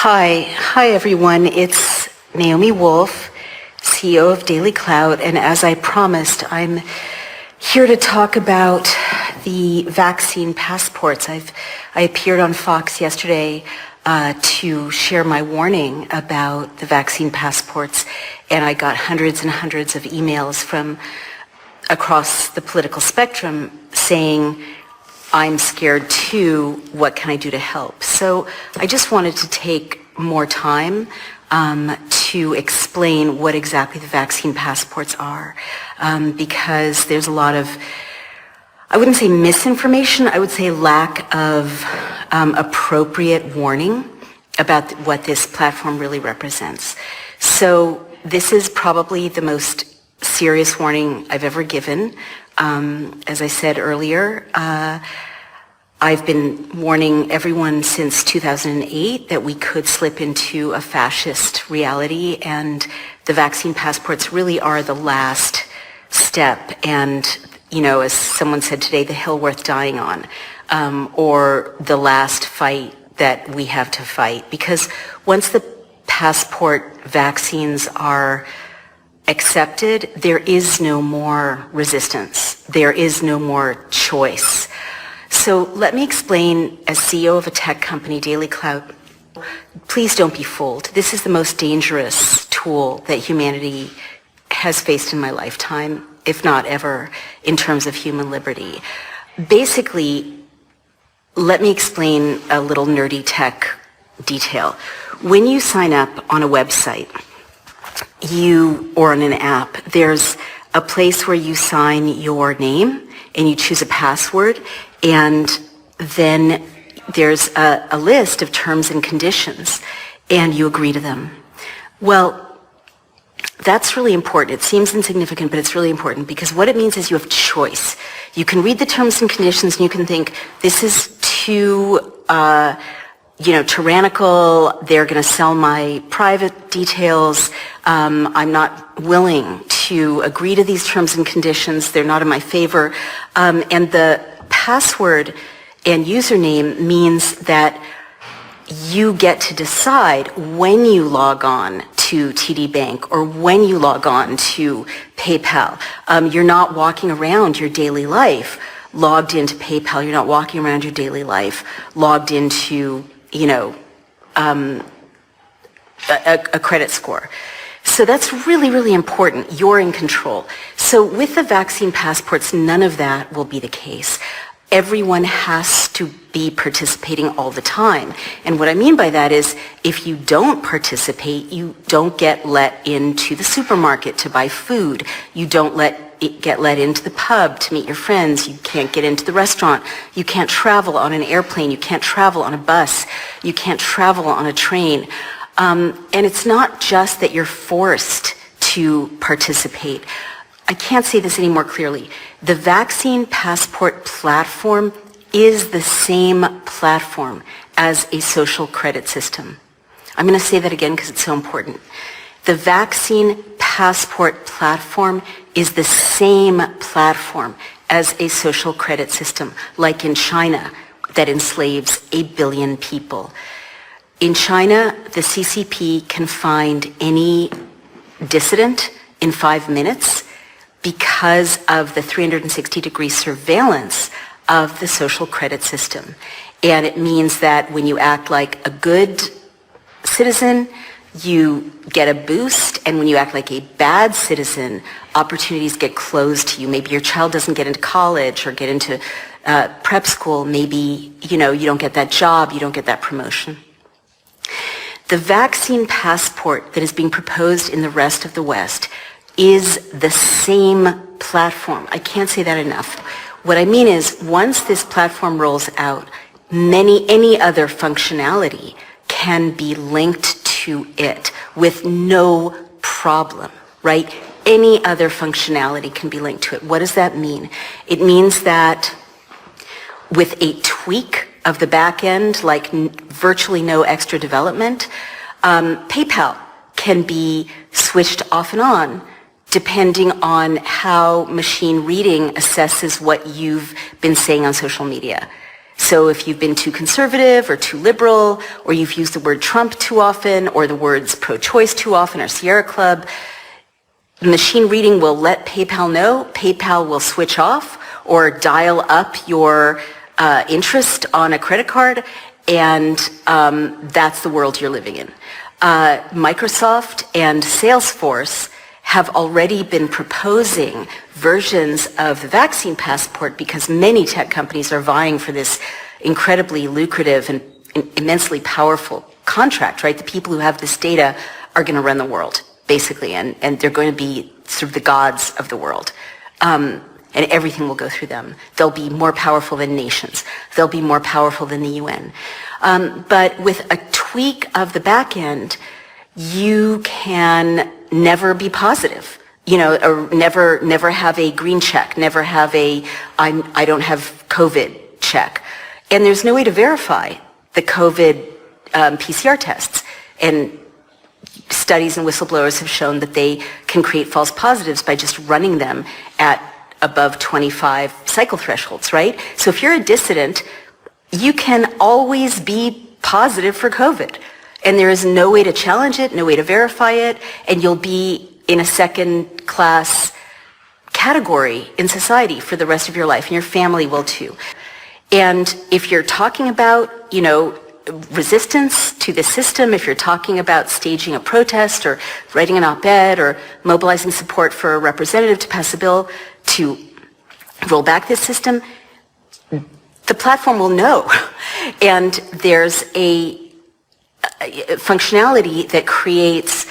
Hi everyone. It's Naomi Wolf, CEO of Daily Cloud, and as I promised, I'm here to talk about the vaccine passports. I appeared on Fox yesterday to share my warning about the vaccine passports, and I got hundreds and hundreds of emails from across the political spectrum saying, I'm scared too, what can I do to help? So I just wanted to take more time to explain what exactly the vaccine passports are, because there's a lot of, I wouldn't say misinformation, I would say lack of appropriate warning about what this platform really represents. So this is probably the most serious warning I've ever given. As I said earlier, I've been warning everyone since 2008 that we could slip into a fascist reality, and the vaccine passports really are the last step and, you know, as someone said today, the hill worth dying on, or the last fight that we have to fight. Because once the passport vaccines are accepted, there is no more resistance. There is no more choice. So let me explain, as CEO of a tech company, Daily Cloud, please don't be fooled. This is the most dangerous tool that humanity has faced in my lifetime, if not ever, in terms of human liberty. Basically, let me explain a little nerdy tech detail. When you sign up on a website, or on an app, there's a place where you sign your name and you choose a password, and then there's a list of terms and conditions, and you agree to them. Well, that's really important. It seems insignificant, but it's really important because what it means is you have choice. You can read the terms and conditions and you can think, this is too tyrannical, they're going to sell my private details, I'm not willing to agree to these terms and conditions, they're not in my favor. And the password and username means that you get to decide when you log on to TD Bank or when you log on to PayPal. You're not walking around your daily life logged into PayPal, you're not walking around your daily life logged into a credit score. So that's really, really important. You're in control. So with the vaccine passports, none of that will be the case. Everyone has to be participating all the time. And what I mean by that is if you don't participate, you don't get let into the supermarket to buy food. You don't get let into the pub to meet your friends. You can't get into the restaurant. You can't travel on an airplane. You can't travel on a bus. You can't travel on a train. And it's not just that you're forced to participate. I can't say this any more clearly. The vaccine passport platform is the same platform as a social credit system. I'm going to say that again because it's so important. The vaccine passport platform is the same platform as a social credit system, like in China, that enslaves 8 billion people. In China, the CCP can find any dissident in 5 minutes because of the 360-degree surveillance of the social credit system. And it means that when you act like a good citizen, you get a boost, and when you act like a bad citizen, opportunities get closed to you. Maybe your child doesn't get into college or get into prep school. Maybe, you don't get that job, you don't get that promotion. The vaccine passport that is being proposed in the rest of the West is the same platform. I can't say that enough. What I mean is, once this platform rolls out, any other functionality can be linked to it with no problem, right? Any other functionality can be linked to it. What does that mean? It means that with a tweak of the back end, like virtually no extra development, PayPal can be switched off and on depending on how machine reading assesses what you've been saying on social media. So if you've been too conservative or too liberal, or you've used the word Trump too often, or the words pro-choice too often, or Sierra Club, machine reading will let PayPal know. PayPal will switch off or dial up your interest on a credit card, and that's the world you're living in. Microsoft and Salesforce have already been proposing versions of the vaccine passport because many tech companies are vying for this incredibly lucrative and immensely powerful contract, right? The people who have this data are going to run the world, basically, and they're going to be sort of the gods of the world. And everything will go through them. They'll be more powerful than nations. They'll be more powerful than the UN. But with a tweak of the back end, you can never be positive, or never have a green check, never have a I don't have COVID check. And there's no way to verify the COVID PCR tests. And studies and whistleblowers have shown that they can create false positives by just running them at above 25 cycle thresholds, right? So if you're a dissident, you can always be positive for COVID. And there is no way to challenge it, no way to verify it, and you'll be in a second-class category in society for the rest of your life, and your family will too. And if you're talking about, resistance to the system, if you're talking about staging a protest or writing an op-ed or mobilizing support for a representative to pass a bill to roll back this system, the platform will know. And there's a functionality that creates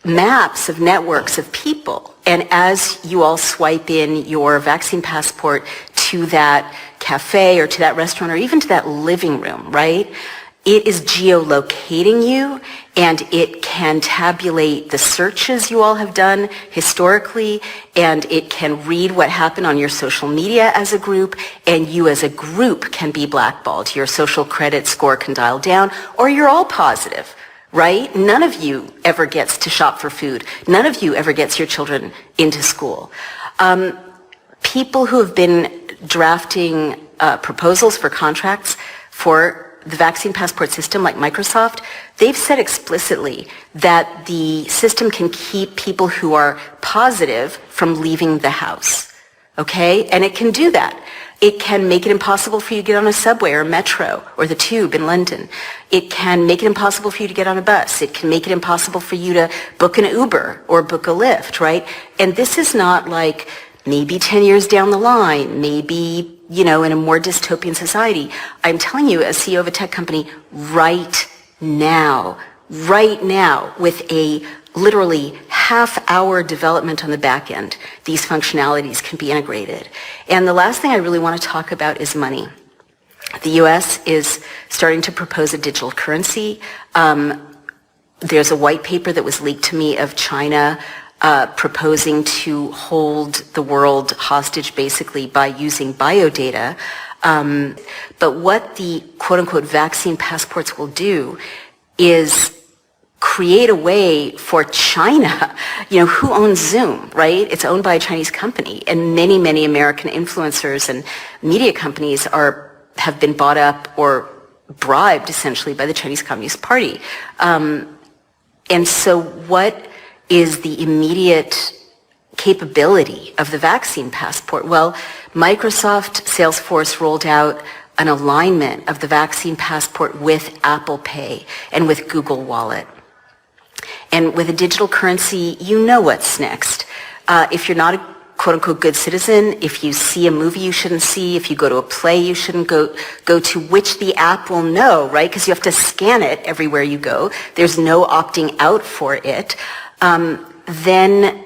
maps of networks of people. And as you all swipe in your vaccine passport to that cafe or to that restaurant or even to that living room, right? It is geolocating you, and it can tabulate the searches you all have done historically, and it can read what happened on your social media as a group, and you as a group can be blackballed. Your social credit score can dial down, or you're all positive, right? None of you ever gets to shop for food. None of you ever gets your children into school. People who have been drafting proposals for contracts for the vaccine passport system, like Microsoft, they've said explicitly that the system can keep people who are positive from leaving the house, okay? And it can do that. It can make it impossible for you to get on a subway or metro or the tube in London. It can make it impossible for you to get on a bus. It can make it impossible for you to book an Uber or book a Lyft, right? And this is not like maybe 10 years down the line, maybe in a more dystopian society. I'm telling you, as CEO of a tech company, right now, with a literally half-hour development on the back end, these functionalities can be integrated. And the last thing I really want to talk about is money. The U.S. is starting to propose a digital currency. There's a white paper that was leaked to me of China proposing to hold the world hostage basically by using biodata. But what the quote-unquote vaccine passports will do is create a way for China, who owns Zoom, right? It's owned by a Chinese company, and many, many American influencers and media companies have been bought up or bribed essentially by the Chinese Communist Party. And so what is the immediate capability of the vaccine passport? Well, Microsoft, Salesforce rolled out an alignment of the vaccine passport with Apple Pay and with Google Wallet. And with a digital currency, you know what's next. If you're not a quote-unquote good citizen, if you see a movie you shouldn't see, if you go to a play you shouldn't go to, which the app will know, right? Because you have to scan it everywhere you go. There's no opting out for it. Then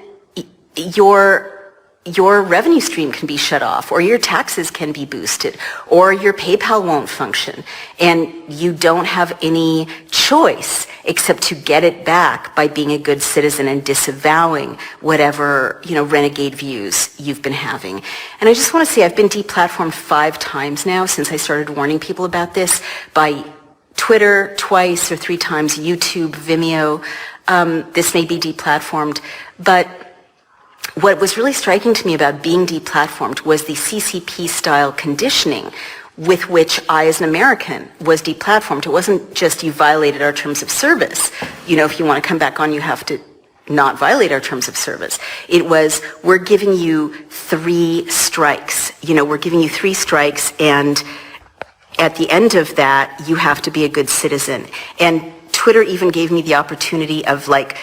your revenue stream can be shut off, or your taxes can be boosted, or your PayPal won't function, and you don't have any choice except to get it back by being a good citizen and disavowing whatever, renegade views you've been having. And I just want to say I've been deplatformed 5 times now since I started warning people about this, by Twitter twice or 3 times, YouTube, Vimeo. This may be deplatformed, but what was really striking to me about being deplatformed was the CCP-style conditioning, with which I, as an American, was deplatformed. It wasn't just you violated our terms of service. You know, if you want to come back on, you have to not violate our terms of service. It was, we're giving you 3 strikes. You know, we're giving you 3 strikes, and at the end of that, you have to be a good citizen. And Twitter even gave me the opportunity of, like,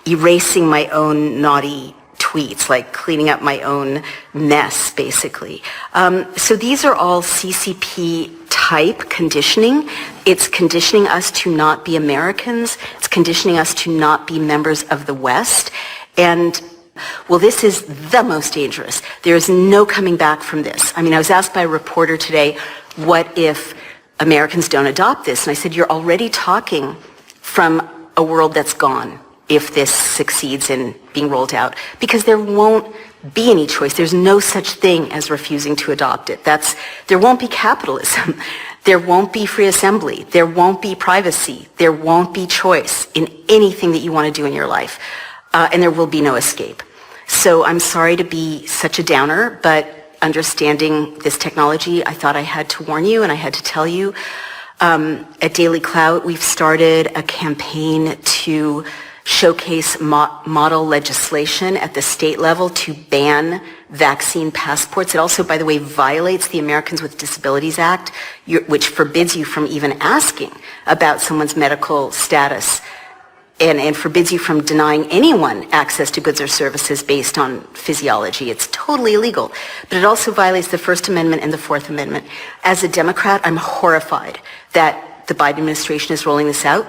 erasing my own naughty tweets, like cleaning up my own mess, basically. So these are all CCP type conditioning. It's conditioning us to not be Americans. It's conditioning us to not be members of the West. And, well, this is the most dangerous. There is no coming back from this. I mean, I was asked by a reporter today, what if Americans don't adopt this? And I said, you're already talking from a world that's gone if this succeeds in being rolled out, because there won't be any choice. There's no such thing as refusing to adopt it. There won't be capitalism. There won't be free assembly. There won't be privacy. There won't be choice in anything that you want to do in your life. And there will be no escape. So I'm sorry to be such a downer, but understanding this technology, I thought I had to warn you and I had to tell you. At Daily Clout, we've started a campaign to showcase model legislation at the state level to ban vaccine passports. It also, by the way, violates the Americans with Disabilities Act, which forbids you from even asking about someone's medical status and forbids you from denying anyone access to goods or services based on physiology. It's totally illegal. But it also violates the First Amendment and the Fourth Amendment. As a Democrat, I'm horrified that the Biden administration is rolling this out.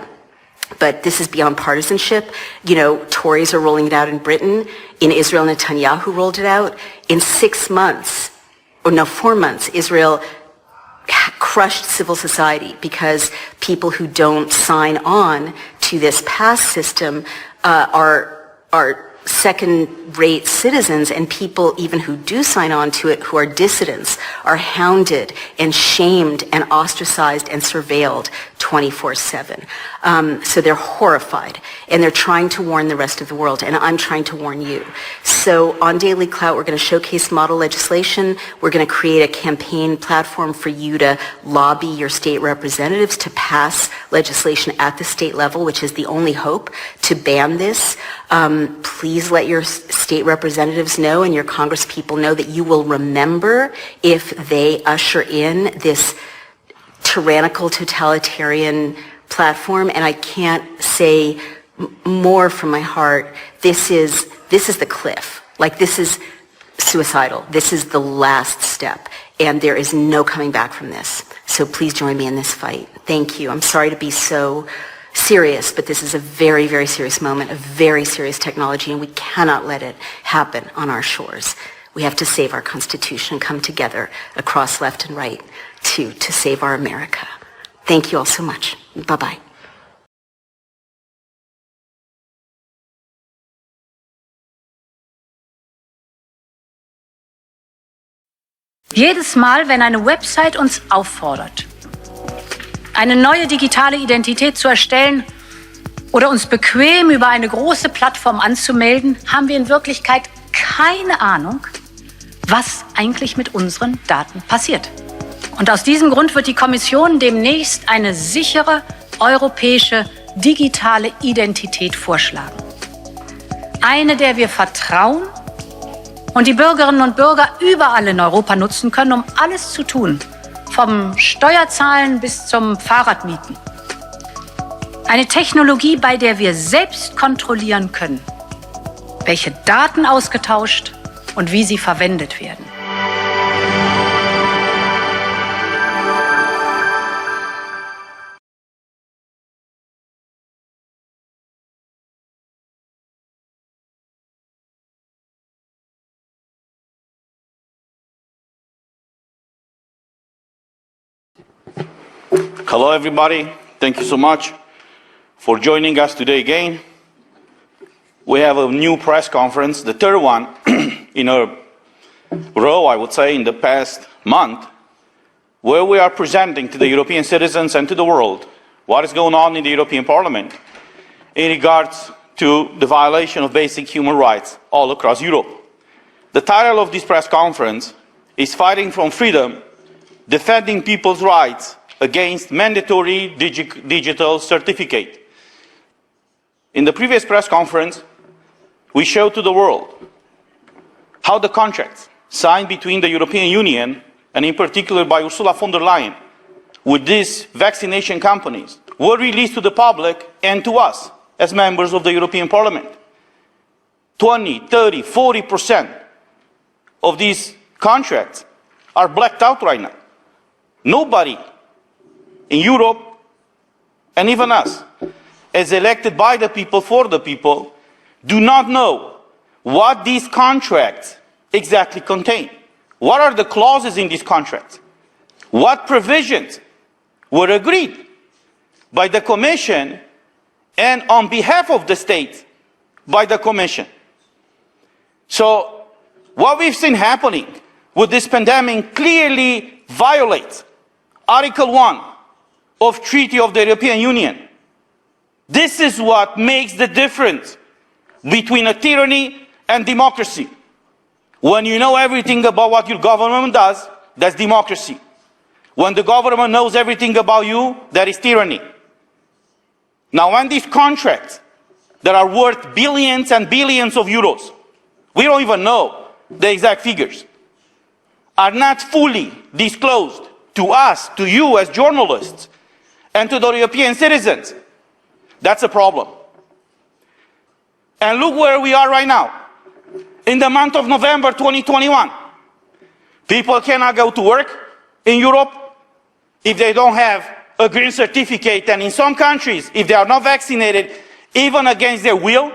But this is beyond partisanship. You know, Tories are rolling it out in Britain. In Israel, Netanyahu rolled it out. In 6 months, or no, 4 months, Israel crushed civil society because people who don't sign on to this pass system are second-rate citizens, and people even who do sign on to it, who are dissidents, are hounded and shamed and ostracized and surveilled 24/7. So they're horrified, and they're trying to warn the rest of the world, and I'm trying to warn you. So on Daily Clout, we're going to showcase model legislation. We're going to create a campaign platform for you to lobby your state representatives to pass legislation at the state level, which is the only hope to ban this. Please let your state representatives know and your congresspeople know that you will remember if they usher in this tyrannical, totalitarian platform. And I can't say more from my heart. This is the cliff. Like, this is suicidal. This is the last step. And there is no coming back from this. So please join me in this fight. Thank you. I'm sorry to be so serious, but this is a very, very serious moment, a very serious technology, and we cannot let it happen on our shores. We have to save our Constitution, come together across left and right to save our America. Thank you all so much. Bye-bye. Jedes Mal, wenn eine Website uns auffordert, eine neue digitale Identität zu erstellen oder uns bequem über eine große Plattform anzumelden, haben wir in Wirklichkeit keine Ahnung, was eigentlich mit unseren Daten passiert. Und aus diesem Grund wird die Kommission demnächst eine sichere europäische digitale Identität vorschlagen. Eine, der wir vertrauen und die Bürgerinnen und Bürger überall in Europa nutzen können, um alles zu tun, vom Steuerzahlen bis zum Fahrradmieten. Eine Technologie, bei der wir selbst kontrollieren können, welche Daten ausgetauscht und wie sie verwendet werden. Hello, everybody. Thank you so much for joining us today again. We have a new press conference, the third one in a row, I would say, in the past month, where we are presenting to the European citizens and to the world what is going on in the European Parliament in regards to the violation of basic human rights all across Europe. The title of this press conference is Fighting from Freedom defending people's rights against mandatory digital certificate. In the previous press conference, we showed to the world how the contracts signed between the European Union and in particular by Ursula von der Leyen with these vaccination companies were released to the public and to us as members of the European Parliament. 20, 30, 40% of these contracts are blacked out right now. Nobody in Europe, and even us, as elected by the people for the people, do not know what these contracts exactly contain. What are the clauses in these contracts? What provisions were agreed by the Commission and on behalf of the states by the Commission? So what we've seen happening with this pandemic clearly violates Article 1 of Treaty of the European Union. This is what makes the difference between a tyranny and democracy. When you know everything about what your government does, that's democracy. When the government knows everything about you, that is tyranny. Now, when these contracts that are worth billions and billions of euros, we don't even know the exact figures, are not fully disclosed to us, to you as journalists, and to the European citizens, that's a problem. And look where we are right now. In the month of November 2021, people cannot go to work in Europe if they don't have a green certificate, and in some countries, if they are not vaccinated, even against their will,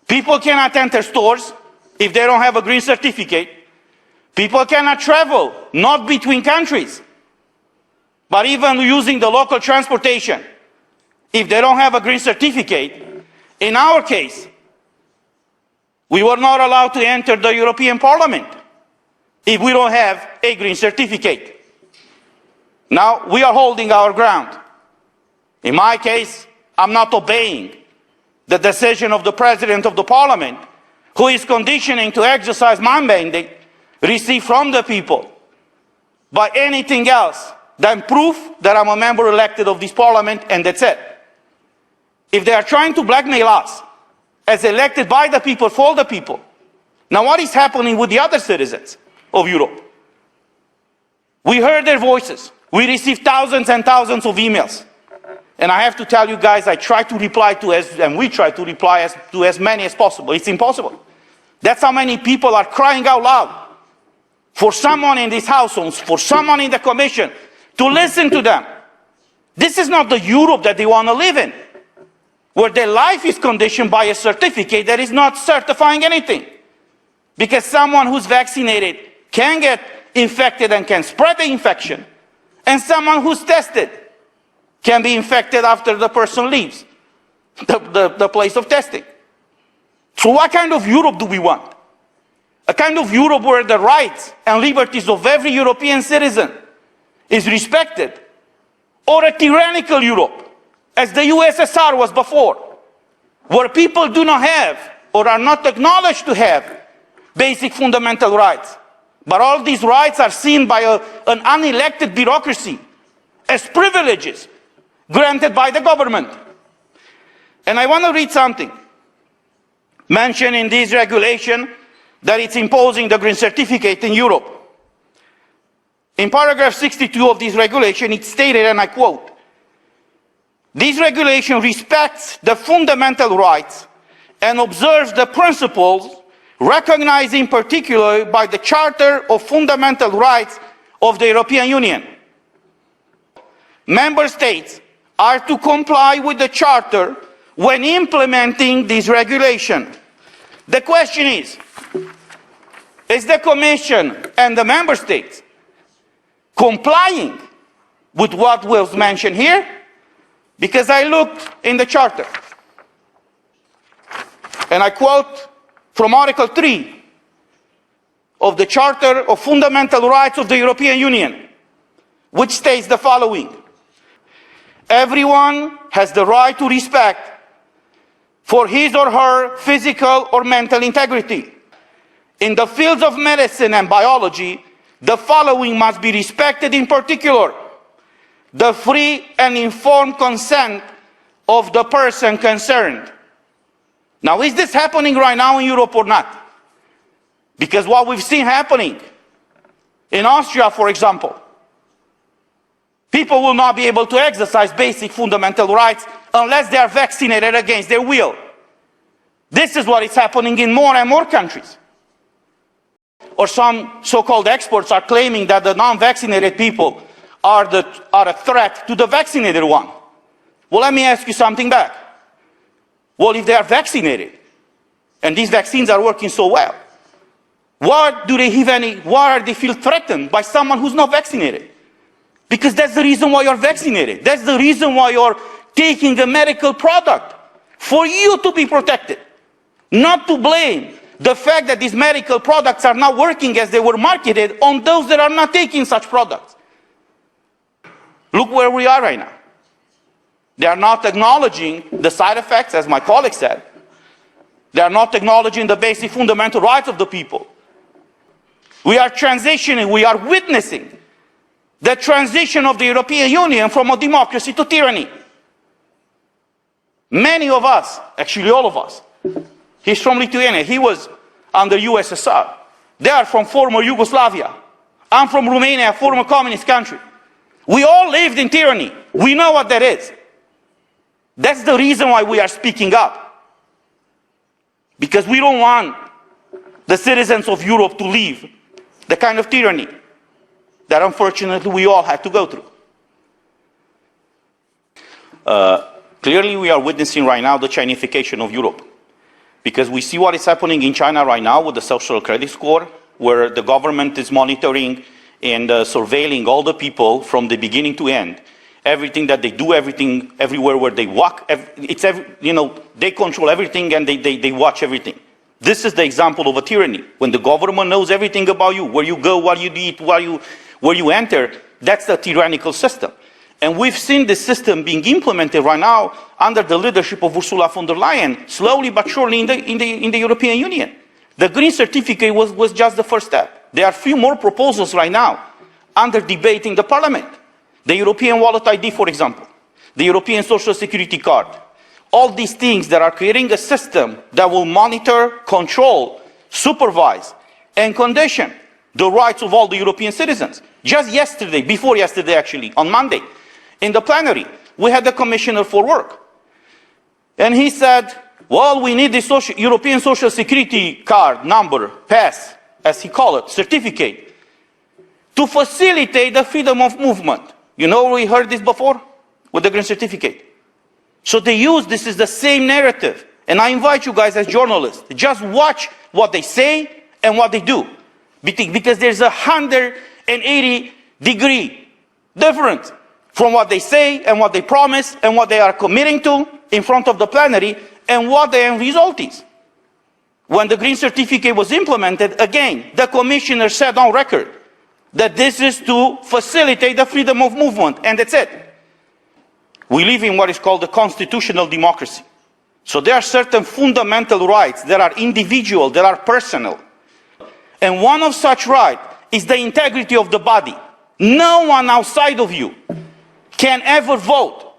people cannot enter stores if they don't have a green certificate. People cannot travel, not between countries, but even using the local transportation, if they don't have a green certificate. In our case, we were not allowed to enter the European Parliament if we don't have a green certificate. Now, we are holding our ground. In my case, I'm not obeying the decision of the President of the Parliament, who is conditioning to exercise my mandate received from the people by anything else than proof that I'm a member elected of this Parliament, and that's it. If they are trying to blackmail us as elected by the people for the people, now what is happening with the other citizens of Europe? We heard their voices. We received thousands and thousands of emails. And I have to tell you guys, I try to reply to and we try to reply to as many as possible. It's impossible. That's how many people are crying out loud for someone in these households, for someone in the Commission to listen to them. This is not the Europe that they want to live in, where their life is conditioned by a certificate that is not certifying anything. Because someone who's vaccinated can get infected and can spread the infection, and someone who's tested can be infected after the person leaves the place of testing. So what kind of Europe do we want? A kind of Europe where the rights and liberties of every European citizen is respected, or a tyrannical Europe, as the USSR was before, where people do not have or are not acknowledged to have basic fundamental rights, but all these rights are seen by an unelected bureaucracy as privileges granted by the government. And I want to read something mentioned in this regulation that it's imposing the green certificate in Europe. In paragraph 62 of this regulation, it's stated, and I quote, "This regulation respects the fundamental rights and observes the principles recognized in particular by the Charter of Fundamental Rights of the European Union. Member states are to comply with the Charter when implementing this regulation." The question is the Commission and the Member States complying with what was mentioned here? Because I looked in the Charter, and I quote from Article 3 of the Charter of Fundamental Rights of the European Union, which states the following: "Everyone has the right to respect for his or her physical or mental integrity. In the fields of medicine and biology, the following must be respected in particular: the free and informed consent of the person concerned. Now, is this happening right now in Europe or not? Because what we've seen happening in Austria, for example, people will not be able to exercise basic fundamental rights unless they are vaccinated against their will. This is what is happening in more and more countries. Or some so-called experts are claiming that the non-vaccinated people are a threat to the vaccinated one. Well, let me ask you something back. Well, if they are vaccinated, and these vaccines are working so well, why are they feel threatened by someone who's not vaccinated? Because that's the reason why you're vaccinated. That's the reason why you're taking a medical product, for you to be protected. Not to blame the fact that these medical products are not working as they were marketed on those that are not taking such products. Look where we are right now. They are not acknowledging the side effects, as my colleague said. They are not acknowledging the basic fundamental rights of the people. We are transitioning, we are witnessing the transition of the European Union from a democracy to tyranny. Many of us, actually all of us, he's from Lithuania, he was under USSR. They are from former Yugoslavia. I'm from Romania, a former communist country. We all lived in tyranny. We know what that is. That's the reason why we are speaking up. Because we don't want the citizens of Europe to live the kind of tyranny that unfortunately we all had to go through. Clearly we are witnessing right now the Chinification of Europe. Because we see what is happening in China right now with the social credit score, where the government is monitoring and surveilling all the people from the beginning to end. Everything that they do, everything, everywhere where they walk, they control everything and they watch everything. This is the example of a tyranny. When the government knows everything about you, where you go, what you eat, where you enter, that's the tyrannical system. And we've seen this system being implemented right now under the leadership of Ursula von der Leyen, slowly but surely in the European Union. The Green Certificate was just the first step. There are a few more proposals right now under debate in the Parliament. The European Wallet ID, for example, the European Social Security Card. All these things that are creating a system that will monitor, control, supervise, and condition the rights of all the European citizens. Just yesterday, before yesterday actually, on Monday, in the plenary, we had the Commissioner for Work. And he said, well, we need the European Social Security card, number, pass, as he called it, certificate, to facilitate the freedom of movement. You know, we heard this before with the Green Certificate. So they use this is the same narrative. And I invite you guys as journalists, just watch what they say and what they do. Because there's a 180-degree difference from what they say and what they promise and what they are committing to in front of the plenary and what the end result is. When the Green Certificate was implemented, again, the Commissioner said on record that this is to facilitate the freedom of movement, and that's it. We live in what is called a constitutional democracy. So there are certain fundamental rights that are individual, that are personal. And one of such rights is the integrity of the body. No one outside of you can ever vote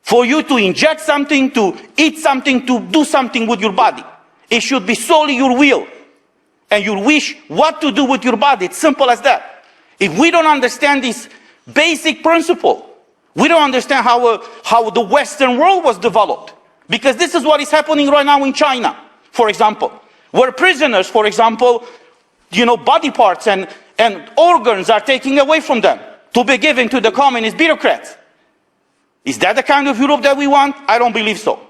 for you to inject something, to eat something, to do something with your body. It should be solely your will and your wish what to do with your body. It's simple as that. If we don't understand this basic principle, we don't understand how the Western world was developed. Because this is what is happening right now in China, for example, where prisoners, for example, body parts and organs are taken away from them to be given to the communist bureaucrats. Is that the kind of Europe that we want? I don't believe so.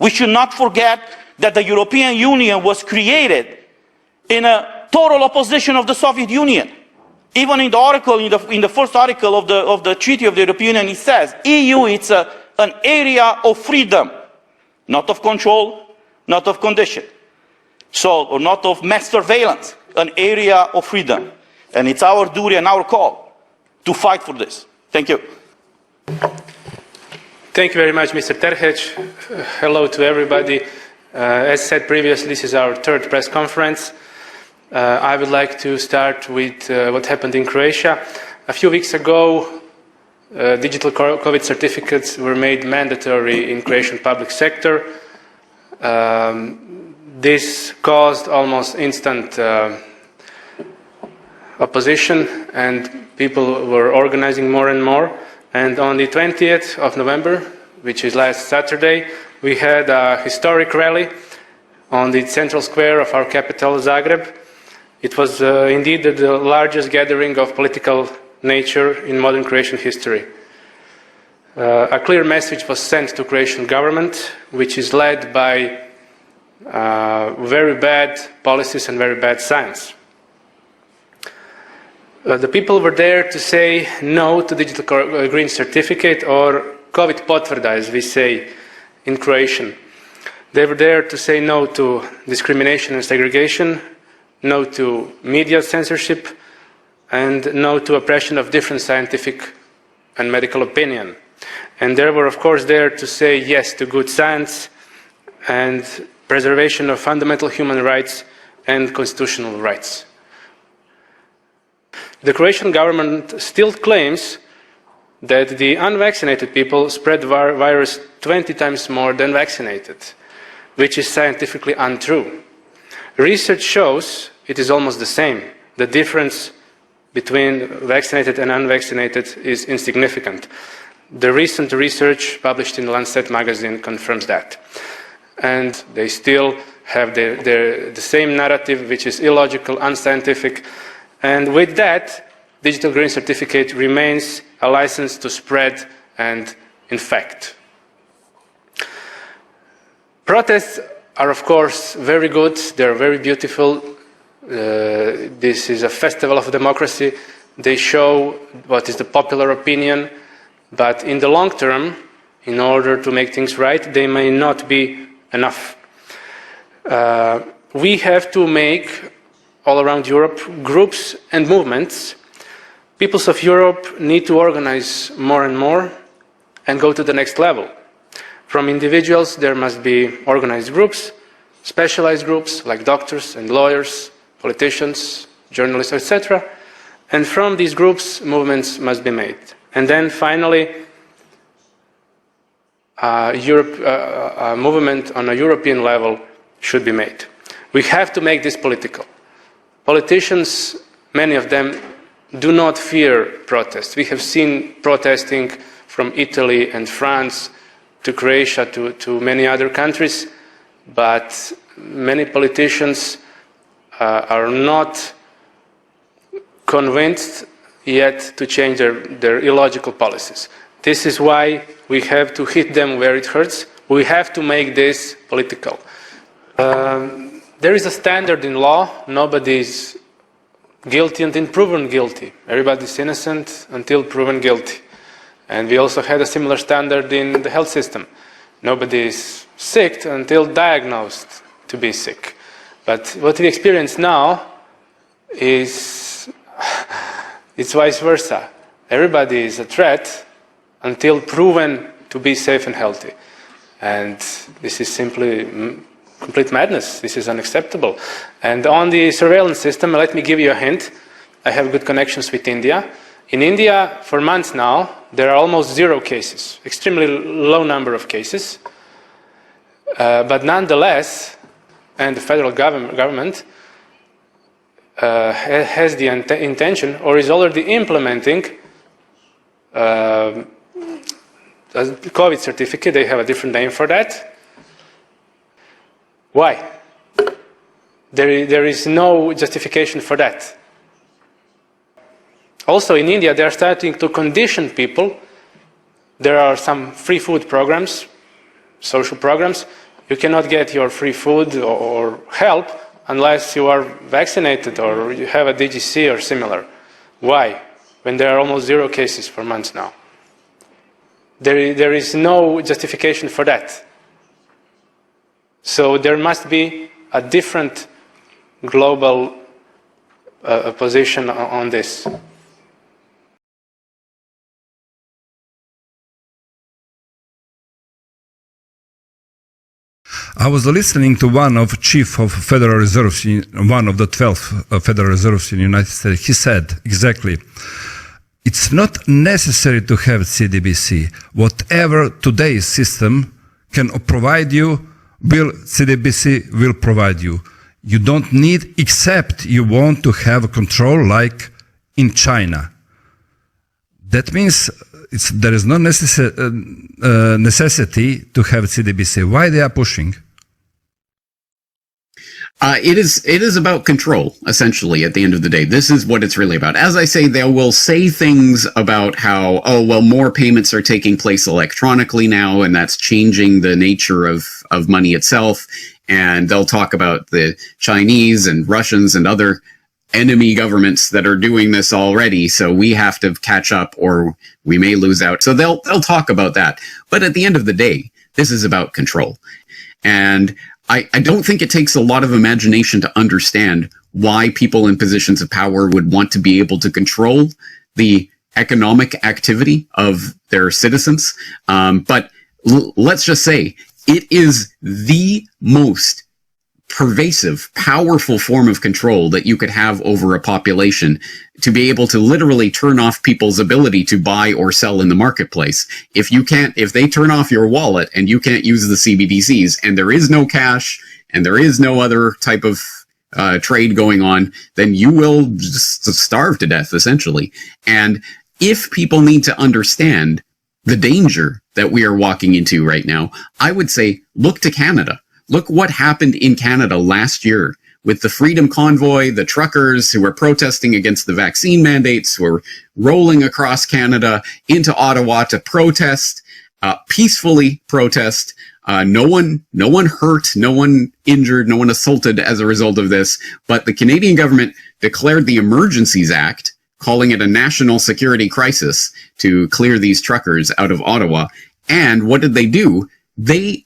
We should not forget that the European Union was created in a total opposition of the Soviet Union. Even in the article, in the first article of the Treaty of the European Union, it says, EU, it's an area of freedom, not of control, not of condition. Or not of mass surveillance, an area of freedom. And it's our duty and our call to fight for this. Thank you. Thank you very much, Mr. Terhec. Hello to everybody. As said previously, this is our third press conference. I would like to start with what happened in Croatia. A few weeks ago, digital COVID certificates were made mandatory in Croatian public sector. This caused almost instant opposition, and people were organizing more and more. And on the 20th of November, which is last Saturday, we had a historic rally on the central square of our capital, Zagreb. It was indeed the largest gathering of political nature in modern Croatian history. A clear message was sent to Croatian government, which is led by very bad policies and very bad science. The people were there to say no to digital green certificate, or COVID potvrda, as we say in Croatian. They were there to say no to discrimination and segregation, no to media censorship, and no to oppression of different scientific and medical opinion. And they were, of course, there to say yes to good science and preservation of fundamental human rights and constitutional rights. The Croatian government still claims that the unvaccinated people spread the virus 20 times more than vaccinated, which is scientifically untrue. Research shows it is almost the same. The difference between vaccinated and unvaccinated is insignificant. The recent research published in Lancet magazine confirms that. And they still have the same narrative, which is illogical, unscientific. And with that, digital green certificate remains a license to spread and infect. Protests are, of course, very good. They're very beautiful. This is a festival of democracy. They show what is the popular opinion. But in the long term, in order to make things right, they may not be enough. We have to make, all around Europe, groups and movements. Peoples of Europe need to organize more and more and go to the next level. From individuals, there must be organized groups, specialized groups like doctors and lawyers, politicians, journalists, etc. And from these groups, movements must be made. And then finally, a movement on a European level should be made. We have to make this political. Politicians, many of them, do not fear protests. We have seen protesting from Italy and France to Croatia to many other countries, but many politicians are not convinced yet to change their illogical policies. This is why we have to hit them where it hurts. We have to make this political. There is a standard in law. Nobody is guilty until proven guilty. Everybody is innocent until proven guilty. And we also had a similar standard in the health system. Nobody is sick until diagnosed to be sick. But what we experience now is it's vice versa. Everybody is a threat until proven to be safe and healthy. And this is simply complete madness. This is unacceptable. And on the surveillance system, let me give you a hint. I have good connections with India. In India, for months now, there are almost 0 cases, extremely low number of cases. But nonetheless, and the federal government has the intention or is already implementing a COVID certificate. They have a different name for that. Why? There is no justification for that. Also in India, they are starting to condition people. There are some free food programs, social programs. You cannot get your free food or help unless you are vaccinated or you have a DGC or similar. Why? When there are almost 0 cases for months now. There is no justification for that. So there must be a different global position on this. I was listening to one of chief of Federal Reserves, one of the 12 Federal Reserves in the United States. He said exactly, it's not necessary to have CDBC. Whatever today's system can provide you, CDBC will provide you. You don't need, except you want to have control like in China. That means there is no necessity to have CDBC. Why they are pushing? It is about control, essentially, at the end of the day. This is what it's really about. As I say, they will say things about how, oh, well, more payments are taking place electronically now, and that's changing the nature of money itself. And they'll talk about the Chinese and Russians and other enemy governments that are doing this already, so we have to catch up or we may lose out. So they'll talk about that. But at the end of the day, this is about control. And I don't think it takes a lot of imagination to understand why people in positions of power would want to be able to control the economic activity of their citizens. But let's just say it is the most pervasive, powerful form of control that you could have over a population, to be able to literally turn off people's ability to buy or sell in the marketplace. If they turn off your wallet and you can't use the CBDCs, and there is no cash and there is no other type of trade going on, then you will just starve to death, essentially. And if people need to understand the danger that we are walking into right now, I would say, look to Canada. Look what happened in Canada last year with the Freedom Convoy, the truckers who were protesting against the vaccine mandates, were rolling across Canada into Ottawa to protest, peacefully protest. No one hurt, no one injured, no one assaulted as a result of this. But the Canadian government declared the Emergencies Act, calling it a national security crisis, to clear these truckers out of Ottawa. And what did they do? They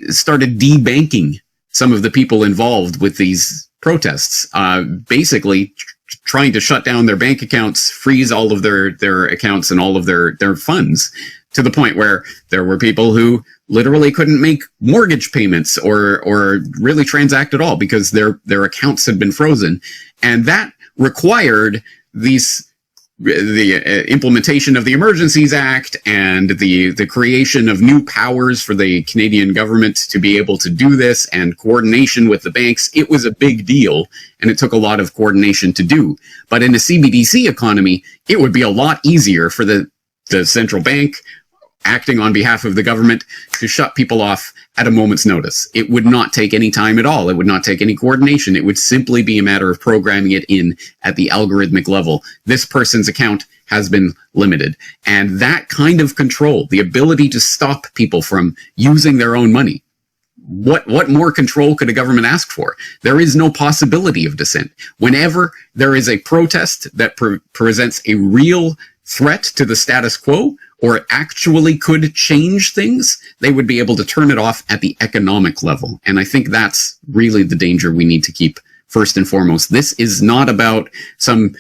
started debanking some of the people involved with these protests, basically trying to shut down their bank accounts, freeze all of their accounts and all of their funds, to the point where there were people who literally couldn't make mortgage payments or really transact at all because their accounts had been frozen. And that required the implementation of the Emergencies Act and the creation of new powers for the Canadian government to be able to do this, and coordination with the banks. It was a big deal, and it took a lot of coordination to do. But in a CBDC economy, it would be a lot easier for the central bank, acting on behalf of the government, to shut people off at a moment's notice. It would not take any time at all. It would not take any coordination. It would simply be a matter of programming it in at the algorithmic level. This person's account has been limited. And that kind of control, the ability to stop people from using their own money, what more control could a government ask for? There is no possibility of dissent. Whenever there is a protest that presents a real threat to the status quo, or it actually could change things, they would be able to turn it off at the economic level. And I think that's really the danger we need to keep first and foremost. This is not about some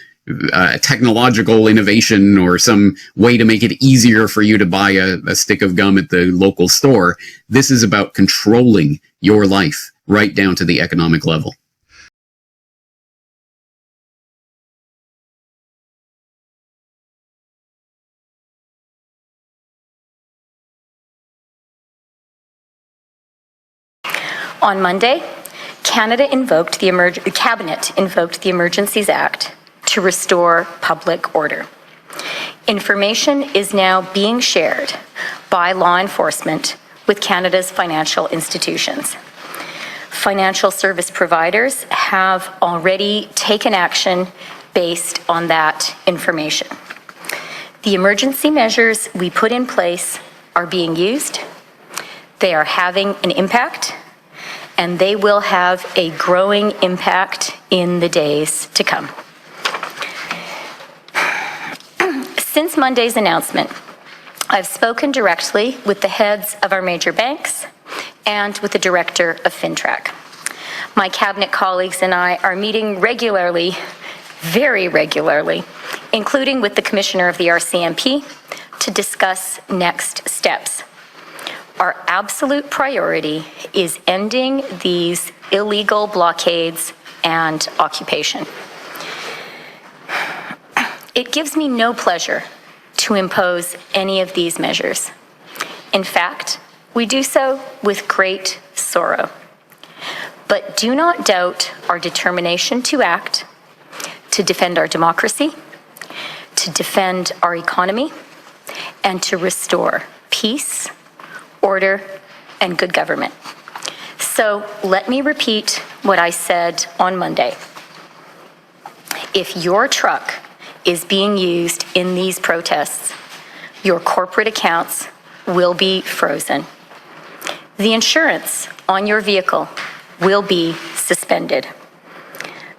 technological innovation or some way to make it easier for you to buy a stick of gum at the local store. This is about controlling your life right down to the economic level. On Monday, Cabinet invoked the Emergencies Act to restore public order. Information is now being shared by law enforcement with Canada's financial institutions. Financial service providers have already taken action based on that information. The emergency measures we put in place are being used. They are having an impact, and they will have a growing impact in the days to come. Since Monday's announcement, I've spoken directly with the heads of our major banks and with the director of FinTrack. My cabinet colleagues and I are meeting regularly, very regularly, including with the commissioner of the RCMP, to discuss next steps. our absolute priority is ending these illegal blockades and occupation. It gives me no pleasure to impose any of these measures. In fact, we do so with great sorrow. But do not doubt our determination to act, to defend our democracy, to defend our economy, and to restore peace, order, and good government. So let me repeat what I said on Monday. If your truck is being used in these protests, your corporate accounts will be frozen. The insurance on your vehicle will be suspended.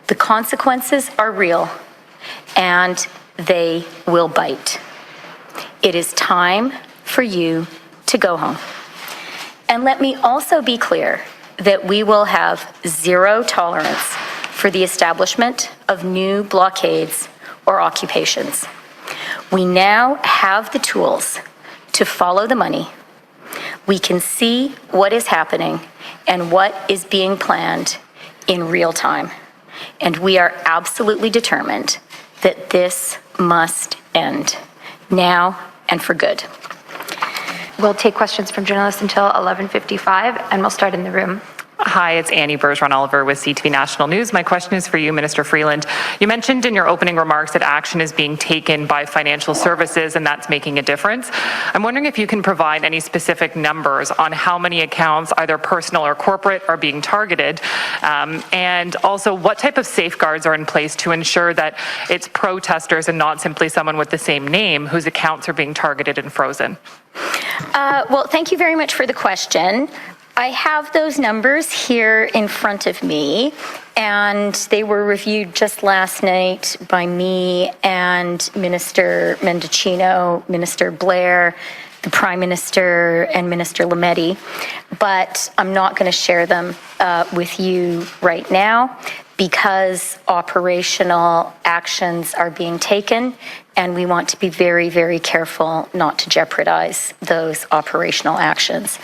The consequences are real, and they will bite. It is time for you to go home. And let me also be clear that we will have zero tolerance for the establishment of new blockades or occupations. We now have the tools to follow the money. We can see what is happening and what is being planned in real time. And we are absolutely determined that this must end now and for good. We'll take questions from journalists until 11:55, and we'll start in the room. Hi, it's Annie Bergeron-Oliver with CTV National News. My question is for you, Minister Freeland. You mentioned in your opening remarks that action is being taken by financial services and that's making a difference. I'm wondering if you can provide any specific numbers on how many accounts, either personal or corporate, are being targeted, and also what type of safeguards are in place to ensure that it's protesters and not simply someone with the same name whose accounts are being targeted and frozen. Well, thank you very much for the question. I have those numbers here in front of me, and they were reviewed just last night by me and Minister Mendicino, Minister Blair, the Prime Minister, and Minister Lametti. But I'm not going to share them with you right now because operational actions are being taken, and we want to be very, very careful not to jeopardize those operational actions.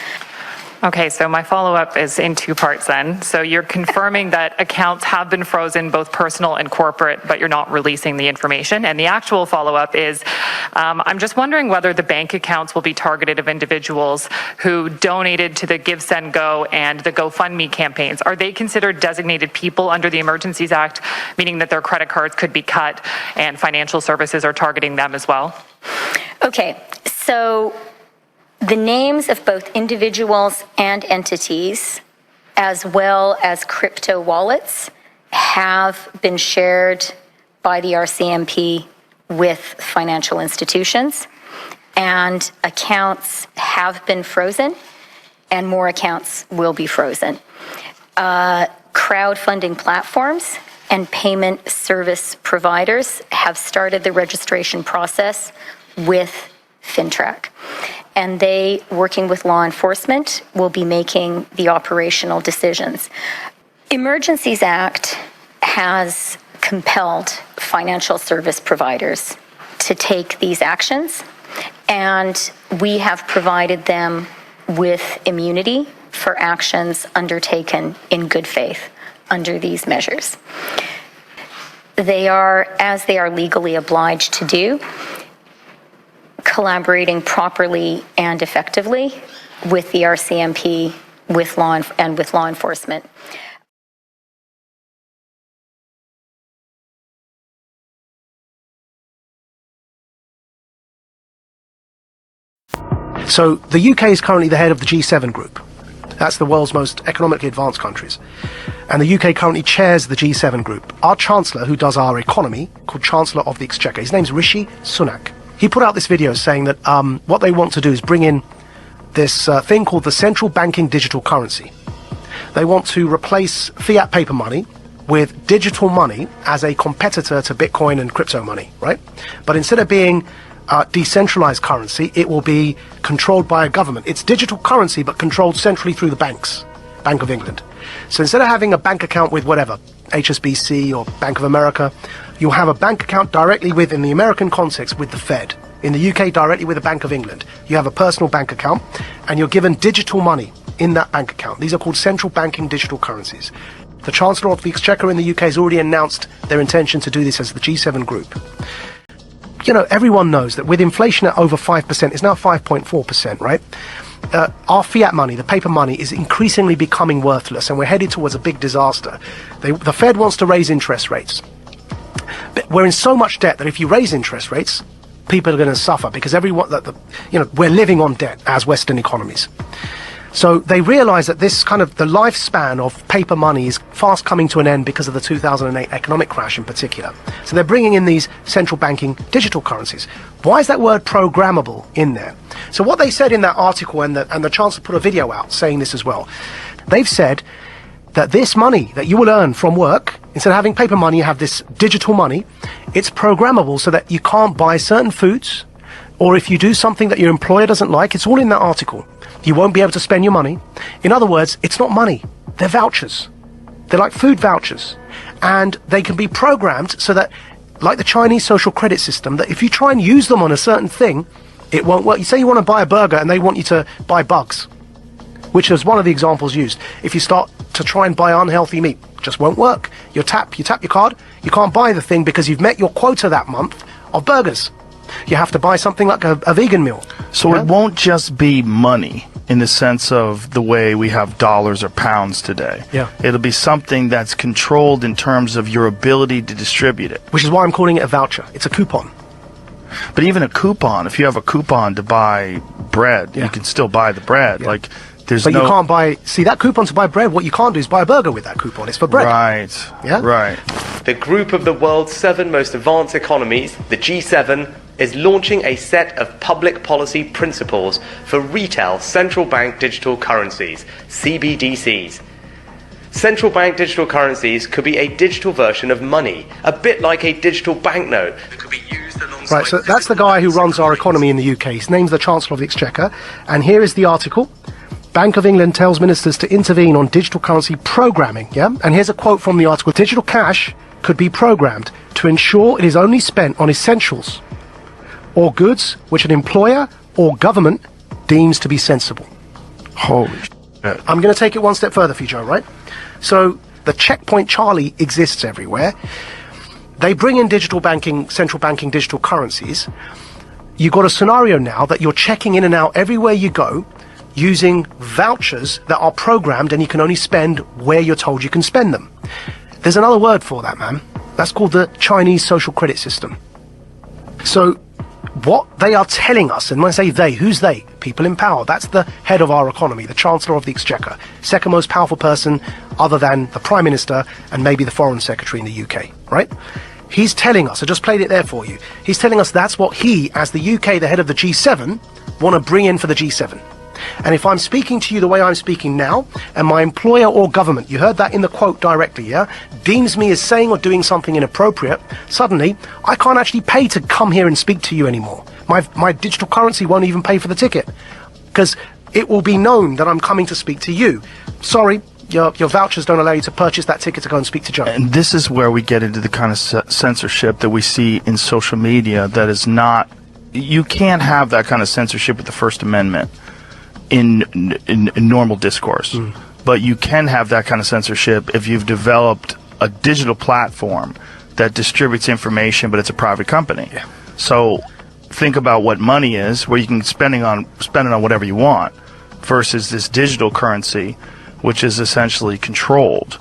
Okay, so my follow-up is in two parts then. So you're confirming that accounts have been frozen, both personal and corporate, but you're not releasing the information. And the actual follow-up is, I'm just wondering whether the bank accounts will be targeted of individuals who donated to the Give, Send, Go and the GoFundMe campaigns. Are they considered designated people under the Emergencies Act, meaning that their credit cards could be cut and financial services are targeting them as well? Okay, so the names of both individuals and entities, as well as crypto wallets, have been shared by the RCMP with financial institutions, and accounts have been frozen, and more accounts will be frozen. Crowdfunding platforms and payment service providers have started the registration process with FinTrack. And they, working with law enforcement, will be making the operational decisions. Emergencies Act has compelled financial service providers to take these actions, and we have provided them with immunity for actions undertaken in good faith under these measures. They are, as they are legally obliged to do, collaborating properly and effectively with the RCMP, with law enforcement. So the UK is currently the head of the G7 group. That's the world's most economically advanced countries. And the UK currently chairs the G7 group. Our Chancellor, who does our economy, called Chancellor of the Exchequer, his name's Rishi Sunak. He put out this video saying that what they want to do is bring in this thing called the central banking digital currency. They want to replace fiat paper money with digital money as a competitor to Bitcoin and crypto money, right? But instead of being decentralized currency, it will be controlled by a government. It's digital currency, but controlled centrally through the banks, Bank of England. So instead of having a bank account with whatever, HSBC or Bank of America, you'll have a bank account directly in the American context with the Fed. In the UK, directly with the Bank of England. You have a personal bank account, and you're given digital money in that bank account. These are called central banking digital currencies. The Chancellor of the Exchequer in the UK has already announced their intention to do this as the G7 group. You know, everyone knows that with inflation at over 5%, it's now 5.4%, right? Our fiat money, the paper money, is increasingly becoming worthless, and we're headed towards a big disaster. The Fed wants to raise interest rates. But we're in so much debt that if you raise interest rates, people are going to suffer because we're living on debt as Western economies. So they realize that this the lifespan of paper money is fast coming to an end because of the 2008 economic crash in particular. So they're bringing in these central banking digital currencies. Why is that word programmable in there? So what they said in that article, and the Chancellor put a video out saying this as well, they've said that this money that you will earn from work, instead of having paper money, you have this digital money. It's programmable so that you can't buy certain foods, or if you do something that your employer doesn't like, it's all in that article. You won't be able to spend your money. In other words, it's not money. They're vouchers. They're like food vouchers. And they can be programmed so that, like the Chinese social credit system, that if you try and use them on a certain thing, it won't work. You say you want to buy a burger and they want you to buy bugs, which is one of the examples used. If you start to try and buy unhealthy meat, it just won't work. You tap your card, you can't buy the thing because you've met your quota that month of burgers. You have to buy something like a vegan meal. So it won't just be money in the sense of the way we have dollars or pounds today. Yeah. It'll be something that's controlled in terms of your ability to distribute it. Which is why I'm calling it a voucher. It's a coupon. But even a coupon, if you have a coupon to buy bread, you can still buy the bread. Yeah. But you can't buy, that coupon to buy bread, what you can't do is buy a burger with that coupon. It's for bread. Right. Yeah? Right. The group of the world's 7 most advanced economies, the G7, is launching a set of public policy principles for retail central bank digital currencies, CBDCs. Central bank digital currencies could be a digital version of money, a bit like a digital banknote that could be used alongside... Right, so that's the guy who runs our economy in the UK. His name's the Chancellor of the Exchequer. And here is the article. Bank of England tells ministers to intervene on digital currency programming, yeah? And here's a quote from the article. Digital cash could be programmed to ensure it is only spent on essentials or goods which an employer or government deems to be sensible. Holy shit. I'm going to take it one step further for you, Joe, right? So the checkpoint Charlie exists everywhere. They bring in digital banking, central banking digital currencies. You've got a scenario now that you're checking in and out everywhere you go using vouchers that are programmed, and you can only spend where you're told you can spend them. There's another word for that, man. That's called the Chinese social credit system. So what they are telling us, and when I say they, who's they? People in power. That's the head of our economy, the Chancellor of the Exchequer, second most powerful person other than the Prime Minister and maybe the Foreign Secretary in the UK, right? He's telling us, I just played it there for you, he's telling us that's what he, as the UK, the head of the G7, want to bring in for the G7. And if I'm speaking to you the way I'm speaking now, and my employer or government, you heard that in the quote directly, yeah, deems me as saying or doing something inappropriate, suddenly I can't actually pay to come here and speak to you anymore. My digital currency won't even pay for the ticket, because it will be known that I'm coming to speak to you. Sorry, your vouchers don't allow you to purchase that ticket to go and speak to Joe. And this is where we get into the kind of censorship that we see in social media that is not... You can't have that kind of censorship with the First Amendment in normal discourse. But you can have that kind of censorship if you've developed a digital platform that distributes information, but it's a private company. Yeah. So think about what money is, where you can spend it on whatever you want, versus this digital currency, which is essentially controlled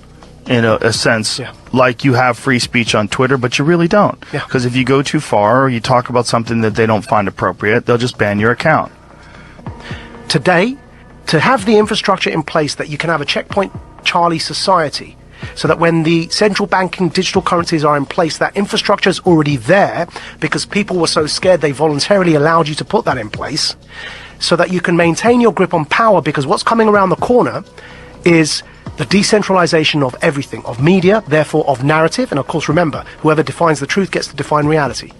in a sense, like you have free speech on Twitter, but you really don't. Because if you go too far or you talk about something that they don't find appropriate, they'll just ban your account. Today, to have the infrastructure in place that you can have a checkpoint Charlie society, so that when the central banking digital currencies are in place, that infrastructure is already there because people were so scared they voluntarily allowed you to put that in place, so that you can maintain your grip on power, because what's coming around the corner is the decentralization of everything, of media, therefore of narrative, and of course remember, whoever defines the truth gets to define reality.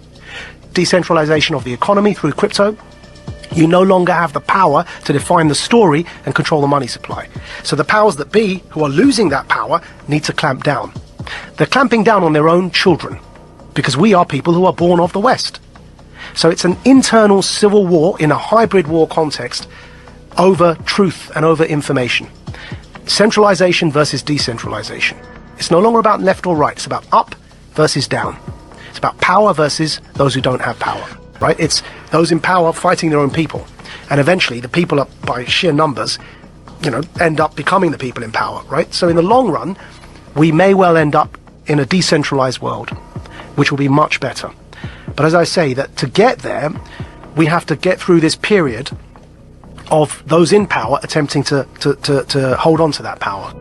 Decentralization of the economy through crypto. You no longer have the power to define the story and control the money supply. So the powers that be, who are losing that power, need to clamp down. They're clamping down on their own children, because we are people who are born of the West. So it's an internal civil war in a hybrid war context over truth and over information. Centralization versus decentralization. It's no longer about left or right. It's about up versus down. It's about power versus those who don't have power, right? It's those in power fighting their own people. And eventually the people, are, by sheer numbers, end up becoming the people in power, right? So in the long run, we may well end up in a decentralized world, which will be much better. But as I say, that to get there, we have to get through this period of those in power attempting to hold on to that power.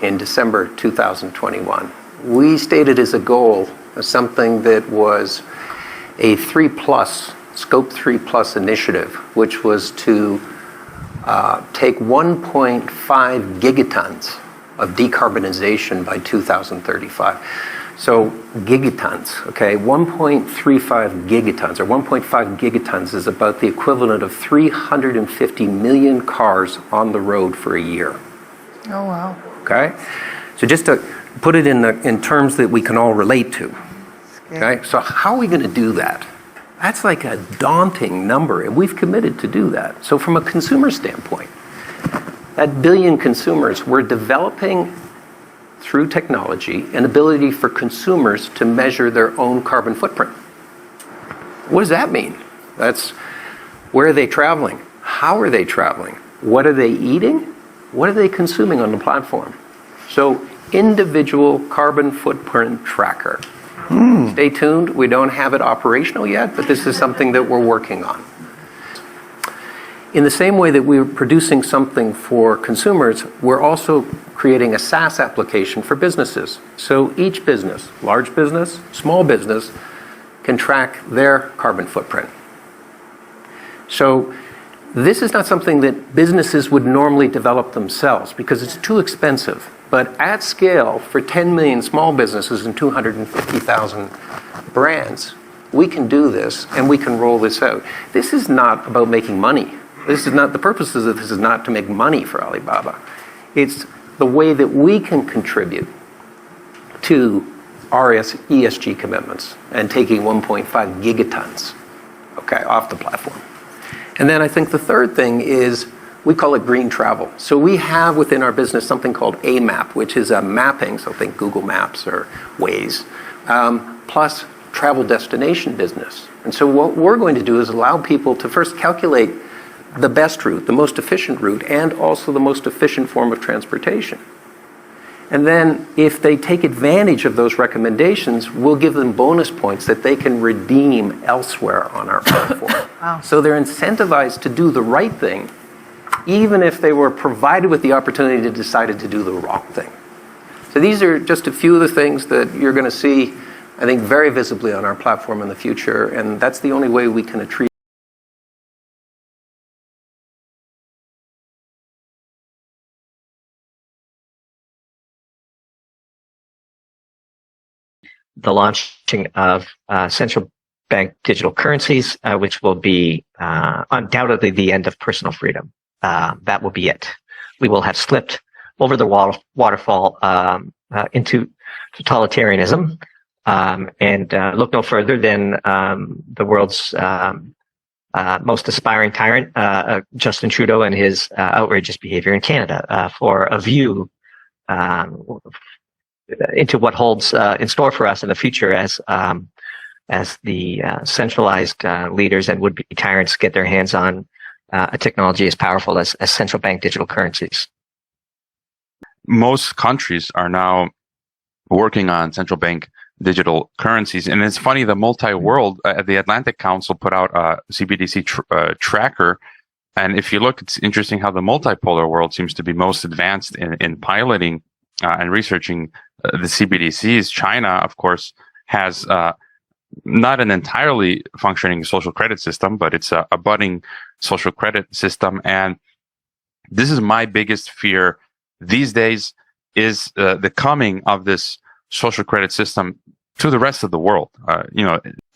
In December 2021. We stated as a goal something that was a 3+, Scope 3+ initiative, which was to take 1.5 gigatons of decarbonization by 2035. So gigatons, okay, 1.35 gigatons or 1.5 gigatons is about the equivalent of 350 million cars on the road for a year. Oh, wow. Okay? So just to put it in terms that we can all relate to. Okay? So how are we going to do that? That's like a daunting number, and we've committed to do that. So from a consumer standpoint, that billion consumers, we're developing through technology an ability for consumers to measure their own carbon footprint. What does that mean? That's where are they traveling? How are they traveling? What are they eating? What are they consuming on the platform? So individual carbon footprint tracker. Stay tuned. We don't have it operational yet, but this is something that we're working on. In the same way that we're producing something for consumers, we're also creating a SaaS application for businesses. So each business, large business, small business, can track their carbon footprint. So this is not something that businesses would normally develop themselves because it's too expensive. But at scale, for 10 million small businesses and 250,000 brands, we can do this and we can roll this out. This is not about making money. This is not, the purpose of this is not to make money for Alibaba. It's the way that we can contribute to our ESG commitments and taking 1.5 gigatons, okay, off the platform. And then I think the third thing is we call it green travel. So we have within our business something called a map, which is a mapping, so think Google Maps or Waze, plus travel destination business. And so what we're going to do is allow people to first calculate the best route, the most efficient route, and also the most efficient form of transportation. And then if they take advantage of those recommendations, we'll give them bonus points that they can redeem elsewhere on our platform. Wow. So they're incentivized to do the right thing, even if they were provided with the opportunity to decide to do the wrong thing. So these are just a few of the things that you're going to see, I think, very visibly on our platform in the future, and that's the only way we can achieve. The launching of central bank digital currencies, which will be undoubtedly the end of personal freedom. That will be it. We will have slipped over the waterfall into totalitarianism, and look no further than the world's most aspiring tyrant, Justin Trudeau, and his outrageous behavior in Canada for a view into what holds in store for us in the future as the centralized leaders and would-be tyrants get their hands on a technology as powerful as central bank digital currencies. Most countries are now working on central bank digital currencies. And it's funny, the multi-world, the Atlantic Council put out a CBDC tracker. And if you look, it's interesting how the multipolar world seems to be most advanced in piloting and researching the CBDCs. China, of course, has not an entirely functioning social credit system, but it's a budding social credit system. And this is my biggest fear these days, is the coming of this social credit system to the rest of the world.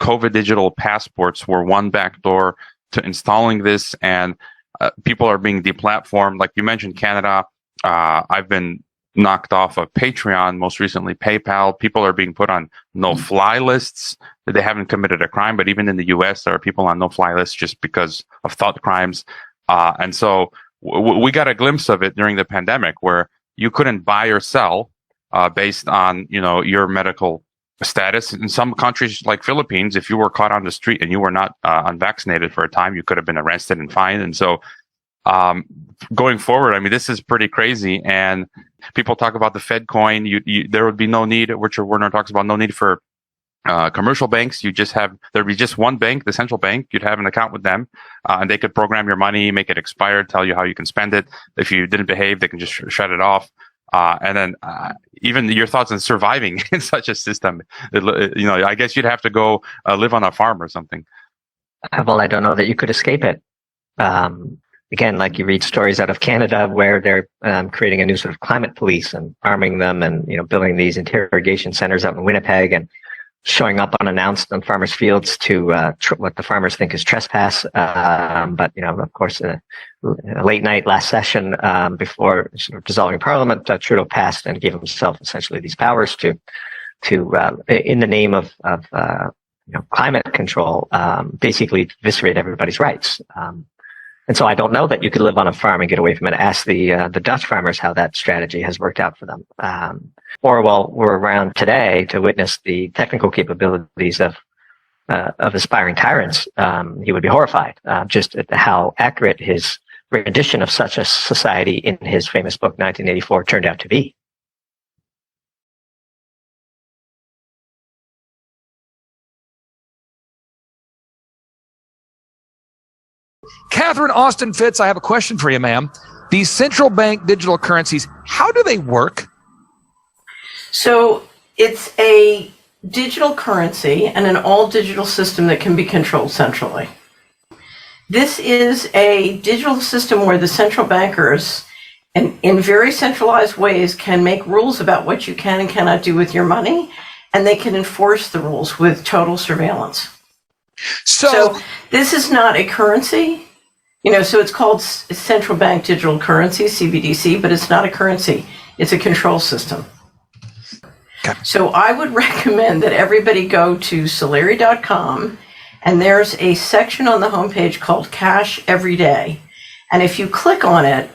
COVID digital passports were one backdoor to installing this, and people are being deplatformed. Like you mentioned, Canada. I've been knocked off of Patreon, most recently PayPal. People are being put on no-fly lists. They haven't committed a crime, but even in the U.S., there are people on no-fly lists just because of thought crimes. And so we got a glimpse of it during the pandemic, where you couldn't buy or sell based on your medical status. In some countries like Philippines, if you were caught on the street and you were not unvaccinated for a time, you could have been arrested and fined. And so going forward, I mean, this is pretty crazy. And people talk about the Fed coin. There would be no need, Richard Werner talks about no need for commercial banks. There'd be just one bank, the central bank. You'd have an account with them, and they could program your money, make it expire, tell you how you can spend it. If you didn't behave, they can just shut it off. And then even your thoughts on surviving in such a system, I guess you'd have to go live on a farm or something. Well, I don't know that you could escape it. Again, like you read stories out of Canada where they're creating a new sort of climate police and arming them and, building these interrogation centers out in Winnipeg and showing up unannounced on farmers' fields to what the farmers think is trespass. But, of course, a late night last session before sort of dissolving Parliament, Trudeau passed and gave himself essentially these powers to in the name of climate control, basically eviscerate everybody's rights. And so I don't know that you could live on a farm and get away from it. Ask the Dutch farmers how that strategy has worked out for them. Or we're around today to witness the technical capabilities of aspiring tyrants. He would be horrified just at how accurate his rendition of such a society in his famous book 1984 turned out to be. Catherine Austin Fitz, I have a question for you, ma'am. These central bank digital currencies, how do they work? So it's a digital currency and an all-digital system that can be controlled centrally. This is a digital system where the central bankers, in very centralized ways, can make rules about what you can and cannot do with your money, and they can enforce the rules with total surveillance. So this is not a currency, so it's called central bank digital currency, CBDC, but it's not a currency. It's a control system. Okay. So I would recommend that everybody go to Solari.com, and there's a section on the homepage called Cash Every Day. And if you click on it,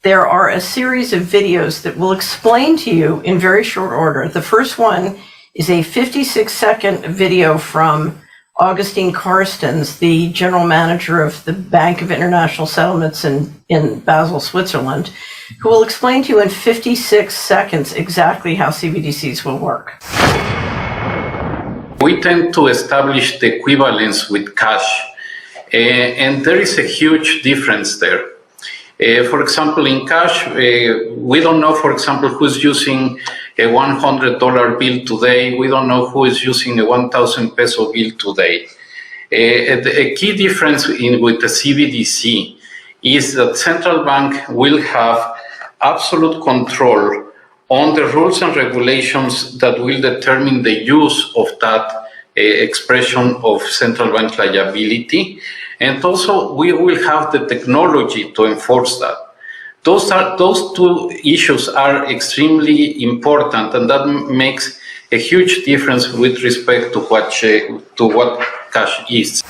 there are a series of videos that will explain to you in very short order. The first one is a 56-second video from Augustine Carstens, the general manager of the Bank of International Settlements in Basel, Switzerland, who will explain to you in 56 seconds exactly how CBDCs will work. We tend to establish the equivalence with cash, and there is a huge difference there. For example, in cash, we don't know, for example, who's using a $100 bill today. We don't know who is using a 1,000 peso bill today. A key difference with the CBDC is that central bank will have absolute control on the rules and regulations that will determine the use of that expression of central bank liability. And also, we will have the technology to enforce that. Those two issues are extremely important, and that makes a huge difference with respect to what cash is.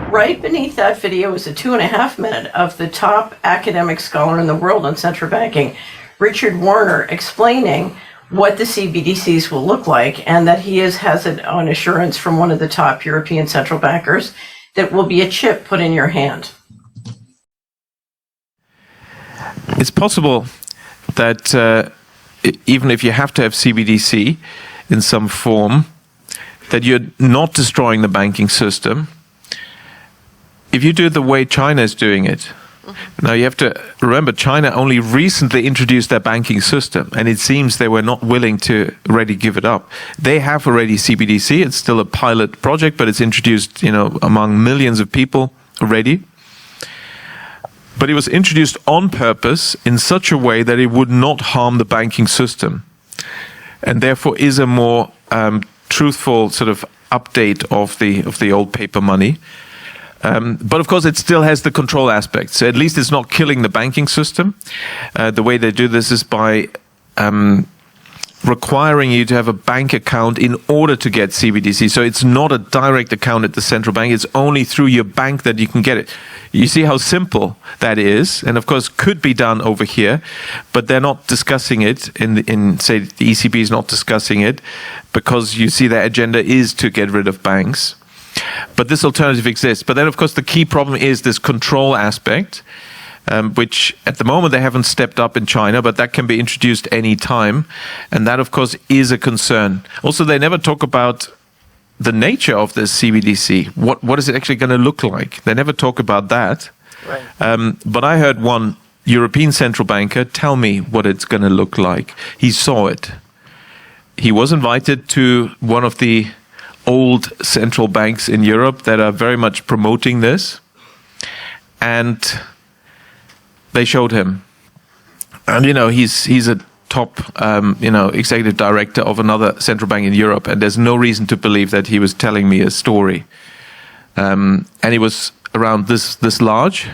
Right beneath that video is a 2.5 minute of the top academic scholar in the world on central banking, Richard Werner, explaining what the CBDCs will look like, and that he has an assurance from one of the top European central bankers that will be a chip put in your hand. It's possible that even if you have to have CBDC in some form, that you're not destroying the banking system. If you do it the way China is doing it, now you have to remember China only recently introduced their banking system, and it seems they were not willing to already give it up. They have already CBDC. It's still a pilot project, but it's introduced, among millions of people already. But it was introduced on purpose in such a way that it would not harm the banking system. and therefore is a more truthful sort of update of the old paper money. But of course, it still has the control aspect. So at least it's not killing the banking system. The way they do this is by requiring you to have a bank account in order to get CBDC. So it's not a direct account at the central bank. It's only through your bank that you can get it. You see how simple that is, and of course could be done over here, but they're not discussing it in say the ECB is not discussing it because you see their agenda is to get rid of banks. But this alternative exists. But then of course the key problem is this control aspect. Which at the moment they haven't stepped up in China, but that can be introduced any time. And that, of course, is a concern. Also, they never talk about the nature of this CBDC. What is it actually going to look like? They never talk about that. Right. But I heard one European central banker tell me what it's going to look like. He saw it. He was invited to one of the old central banks in Europe that are very much promoting this. And they showed him, and he's a top executive director of another central bank in Europe, and there's no reason to believe that he was telling me a story. And he was around this large,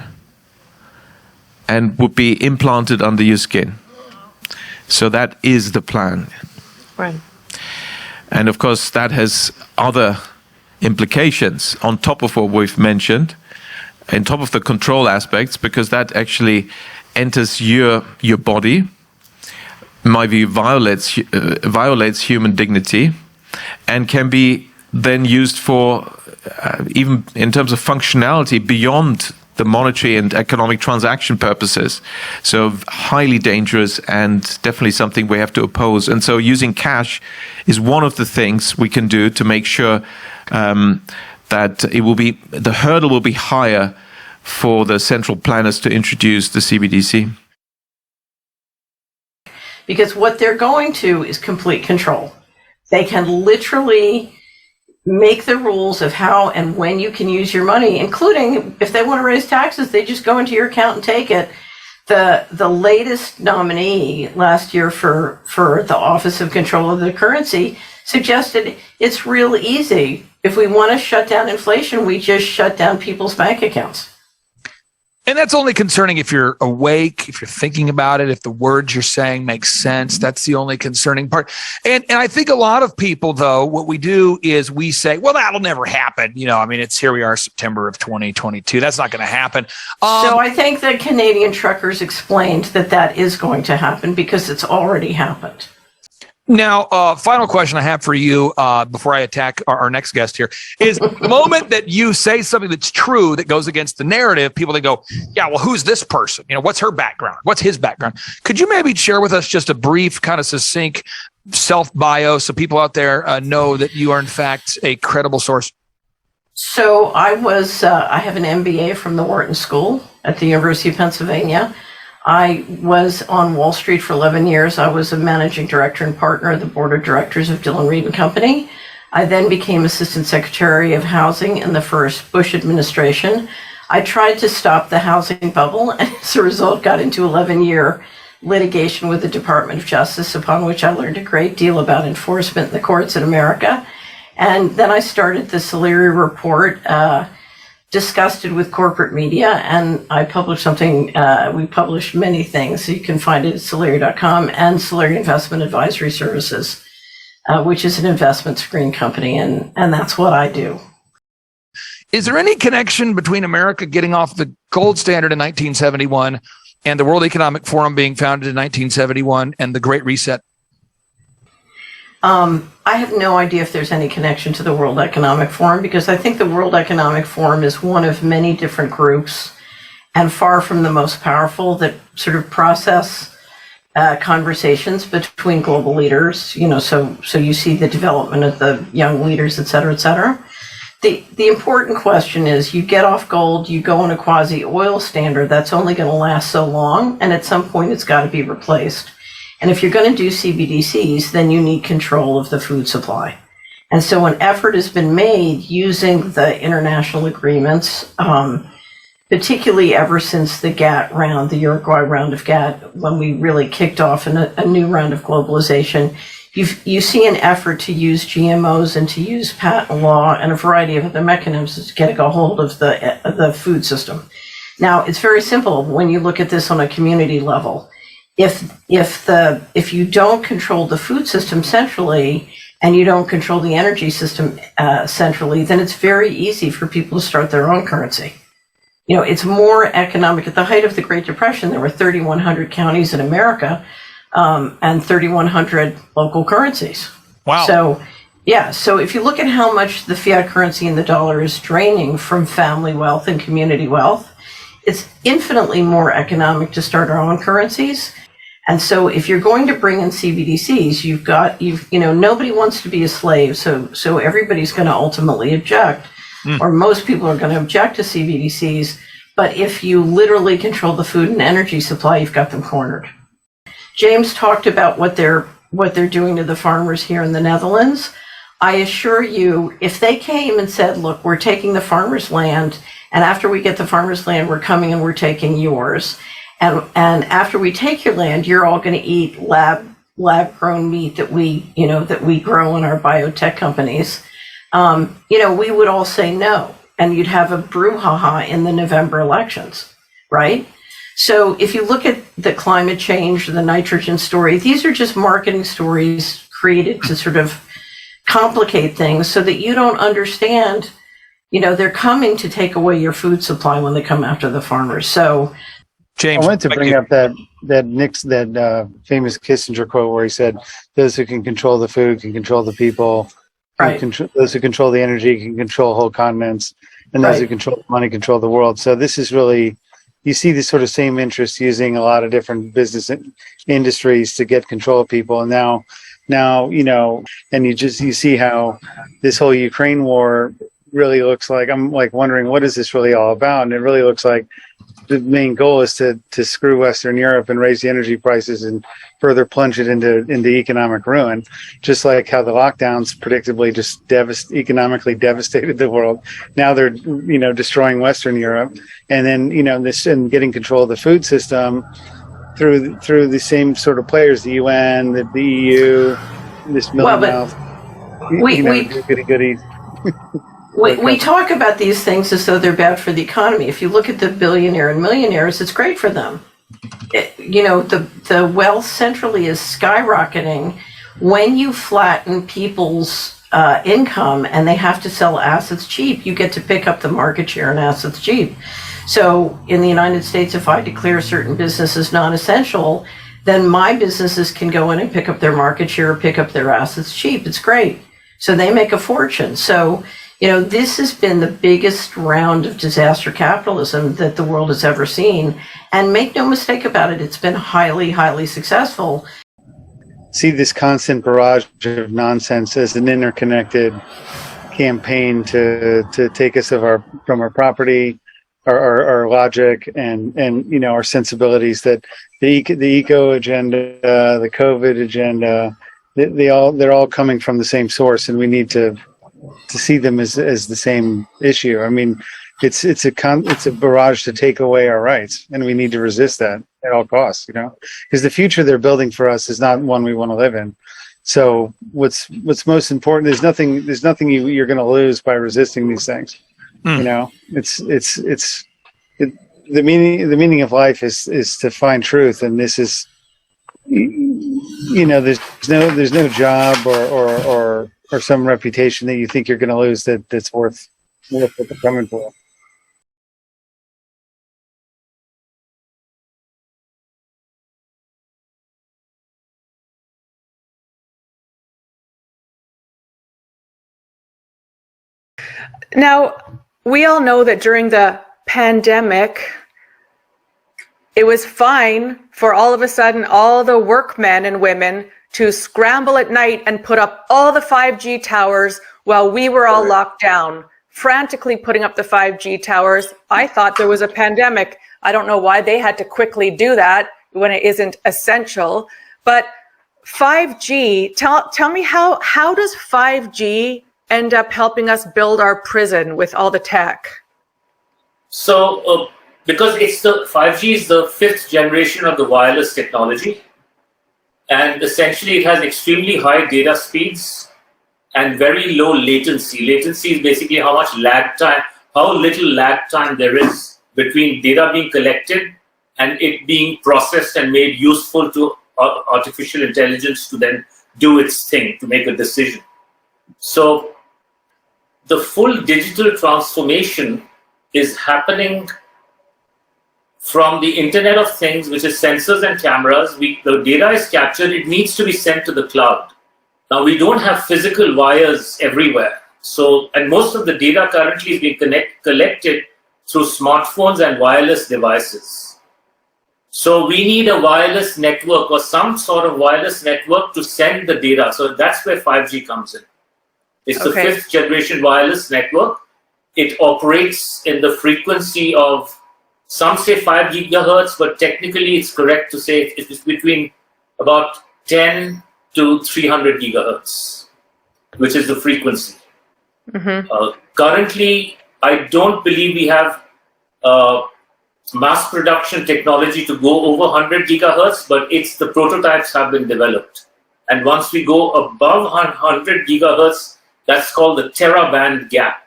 and would be implanted under your skin. So that is the plan. Right. And of course, that has other implications on top of what we've mentioned. On top of the control aspects, because that actually enters your body, in my view, violates human dignity, and can be then used for even in terms of functionality beyond the monetary and economic transaction purposes. So highly dangerous and definitely something we have to oppose. And so using cash is one of the things we can do to make sure that the hurdle will be higher for the central planners to introduce the CBDC. Because what they're going to is complete control. They can literally make the rules of how and when you can use your money, including if they want to raise taxes, they just go into your account and take it. The latest nominee last year for the Office of Control of the Currency suggested it's real easy. If we want to shut down inflation, we just shut down people's bank accounts. And that's only concerning if you're awake, if you're thinking about it, if the words you're saying make sense. That's the only concerning part. And I think a lot of people, though, what we do is we say, well, that'll never happen. It's here we are, September of 2022. That's not going to happen. So I think that Canadian truckers explained that is going to happen because it's already happened. Now, final question I have for you before I attack our next guest here is the moment that you say something that's true that goes against the narrative, people, they go, yeah, well, who's this person? What's her background? What's his background? Could you maybe share with us just a brief, kind of succinct self-bio so people out there know that you are, in fact, a credible source? So I have an MBA from the Wharton School at the University of Pennsylvania. I was on Wall Street for 11 years. I was a managing director and partner of the board of directors of Dillon Read & Company. I then became Assistant Secretary of Housing in the first Bush administration. I tried to stop the housing bubble and as a result got into 11-year litigation with the Department of Justice, upon which I learned a great deal about enforcement in the courts in America. And then I started the Solari Report, disgusted with corporate media, and I published something, we published many things, so you can find it at Solari.com, and Solari Investment Advisory Services, which is an investment screen company, and that's what I do. Is there any connection between America getting off the gold standard in 1971 and the World Economic Forum being founded in 1971 and the Great Reset? I have no idea if there's any connection to the World Economic Forum, because I think the World Economic Forum is one of many different groups and far from the most powerful that sort of process conversations between global leaders, so you see the development of the young leaders, et cetera, et cetera. The important question is, you get off gold, you go on a quasi-oil standard, that's only going to last so long, and at some point it's got to be replaced. And if you're going to do CBDCs, then you need control of the food supply. And so an effort has been made using the international agreements, particularly ever since the GATT round, the Uruguay round of GATT, when we really kicked off a new round of globalization, you see an effort to use GMOs and to use patent law and a variety of other mechanisms to get a hold of the food system. Now, it's very simple when you look at this on a community level. If you don't control the food system centrally and you don't control the energy system centrally, then it's very easy for people to start their own currency. You know, it's more economic. At the height of the Great Depression, there were 3,100 counties in America and 3,100 local currencies. Wow. So if you look at how much the fiat currency and the dollar is draining from family wealth and community wealth, it's infinitely more economic to start our own currencies. And so if you're going to bring in CBDCs, nobody wants to be a slave. So everybody's going to ultimately object, or most people are going to object to CBDCs. But if you literally control the food and energy supply, you've got them cornered. James talked about what they're doing to the farmers here in the Netherlands. I assure you, if they came and said, look, we're taking the farmers' land, and after we get the farmers' land, we're coming and we're taking yours. And after we take your land, you're all going to eat lab-grown meat that we grow in our biotech companies. We would all say no, and you'd have a brouhaha in the November elections, right? So if you look at the climate change, the nitrogen story, these are just marketing stories created to sort of complicate things so that you don't understand, they're coming to take away your food supply when they come after the farmers. So, James, I wanted to bring up that famous Kissinger quote where he said, "Those who can control the food can control the people. Right. Those who control the energy can control whole continents, and those who control the money control the world." So this is really, you see this sort of same interest using a lot of different business industries to get control of people. And now, and you see how this whole Ukraine war really looks like. I'm like wondering, what is this really all about? And it really looks like the main goal is to screw Western Europe and raise the energy prices and further plunge it into economic ruin, just like how the lockdowns predictably just economically devastated the world. Now they're destroying Western Europe, and then and getting control of the food system through the same sort of players, the UN, the EU, this middle goody. We talk about these things as though they're bad for the economy. If you look at the billionaire and millionaires, it's great for them. The wealth centrally is skyrocketing when you flatten people's income and they have to sell assets cheap. You get to pick up the market share in assets cheap. So in the United States, if I declare certain businesses non-essential, then my businesses can go in and pick up their market share or pick up their assets cheap. It's great. So they make a fortune. So this has been the biggest round of disaster capitalism that the world has ever seen. And make no mistake about it, it's been highly, highly successful. See this constant barrage of nonsense as an interconnected campaign to take us from our property, our logic, and our sensibilities. That the eco agenda, the COVID agenda, they're all coming from the same source, and we need to see them as the same issue. I mean, it's a barrage to take away our rights, and we need to resist that at all costs. Because the future they're building for us is not one we want to live in. So what's most important? There's nothing you're going to lose by resisting these things. The meaning of life is to find truth, and this is there's no job or some reputation that you think you're going to lose that's worth what they're coming for. Now, we all know that during the pandemic, it was fine for all of a sudden all the workmen and women to scramble at night and put up all the 5G towers while we were all locked down, frantically putting up the 5G towers. I thought there was a pandemic. I don't know why they had to quickly do that when it isn't essential. But 5G, tell me how does 5G end up helping us build our prison with all the tech? So, because 5G is the 5th generation of the wireless technology, And essentially it has extremely high data speeds and very low latency. Latency is basically how much lag time, how little lag time there is between data being collected and it being processed and made useful to artificial intelligence to then do its thing, to make a decision. So the full digital transformation is happening from the Internet of Things, which is sensors and cameras. The data is captured, it needs to be sent to the cloud. Now, we don't have physical wires everywhere. So, and most of the data currently is being collected through smartphones and wireless devices. So we need a wireless network or some sort of wireless network to send the data. So that's where 5G comes in. It's the 5th generation wireless network. It operates in the frequency of, some say 5 gigahertz, but technically it's correct to say it's between about 10 to 300 gigahertz, which is the frequency. Currently, I don't believe we have mass production technology to go over 100 gigahertz, but the prototypes have been developed. And once we go above 100 gigahertz, that's called the teraband gap.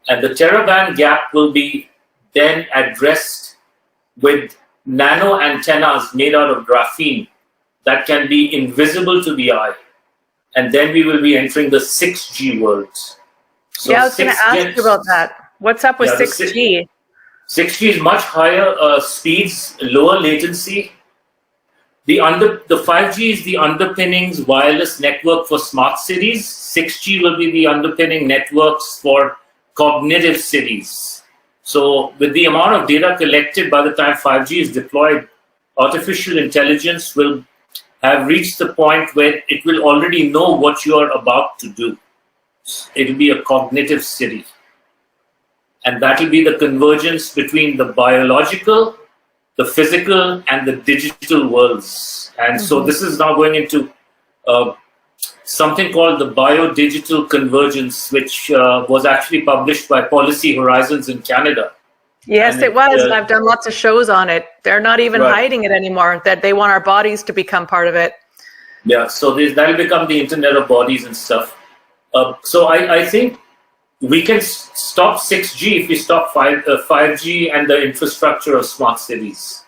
And the teraband gap will be then addressed with nano antennas made out of graphene that can be invisible to the eye. And then we will be entering the 6G world. So I was going to ask you about that. What's up with 6G? 6G is much higher speeds, lower latency. The 5G is the underpinnings wireless network for smart cities. 6G will be the underpinning networks for cognitive cities. So with the amount of data collected by the time 5G is deployed, artificial intelligence will have reached the point where it will already know what you are about to do. It will be a cognitive city. And that will be the convergence between the biological, the physical, and the digital worlds. And so this is now going into something called the bio-digital convergence, which was actually published by Policy Horizons in Canada. Yes, and it was. And I've done lots of shows on it. They're not even hiding it anymore, that they want our bodies to become part of it. Yeah, so that'll become the Internet of Bodies and stuff. So I think we can stop 6G if we stop 5G and the infrastructure of smart cities.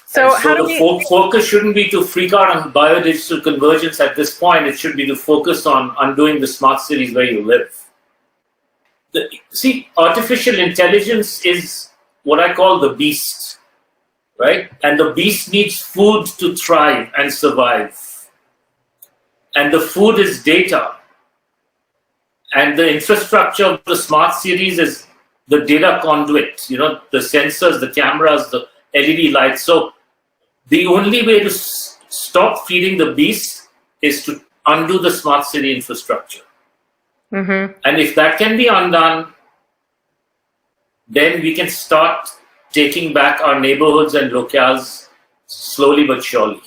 So how do the focus shouldn't be to freak out on biodigital convergence at this point. It should be to focus on undoing the smart cities where you live. See, artificial intelligence is what I call the beast, right? And the beast needs food to thrive and survive. And the food is data. And the infrastructure of the smart cities is the data conduit, the sensors, the cameras, the LED lights. So the only way to stop feeding the beast is to undo the smart city infrastructure. And if that can be undone, then we can start taking back our neighborhoods and locales slowly but surely.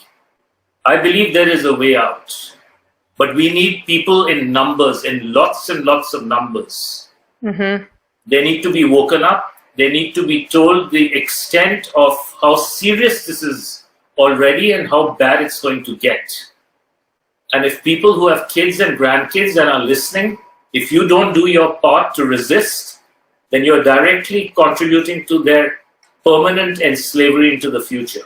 I believe there is a way out. But we need people in numbers, in lots and lots of numbers. They need to be woken up. They need to be told the extent of how serious this is already and how bad it's going to get. And if people who have kids and grandkids and are listening, if you don't do your part to resist, then you're directly contributing to their permanent enslavery into the future.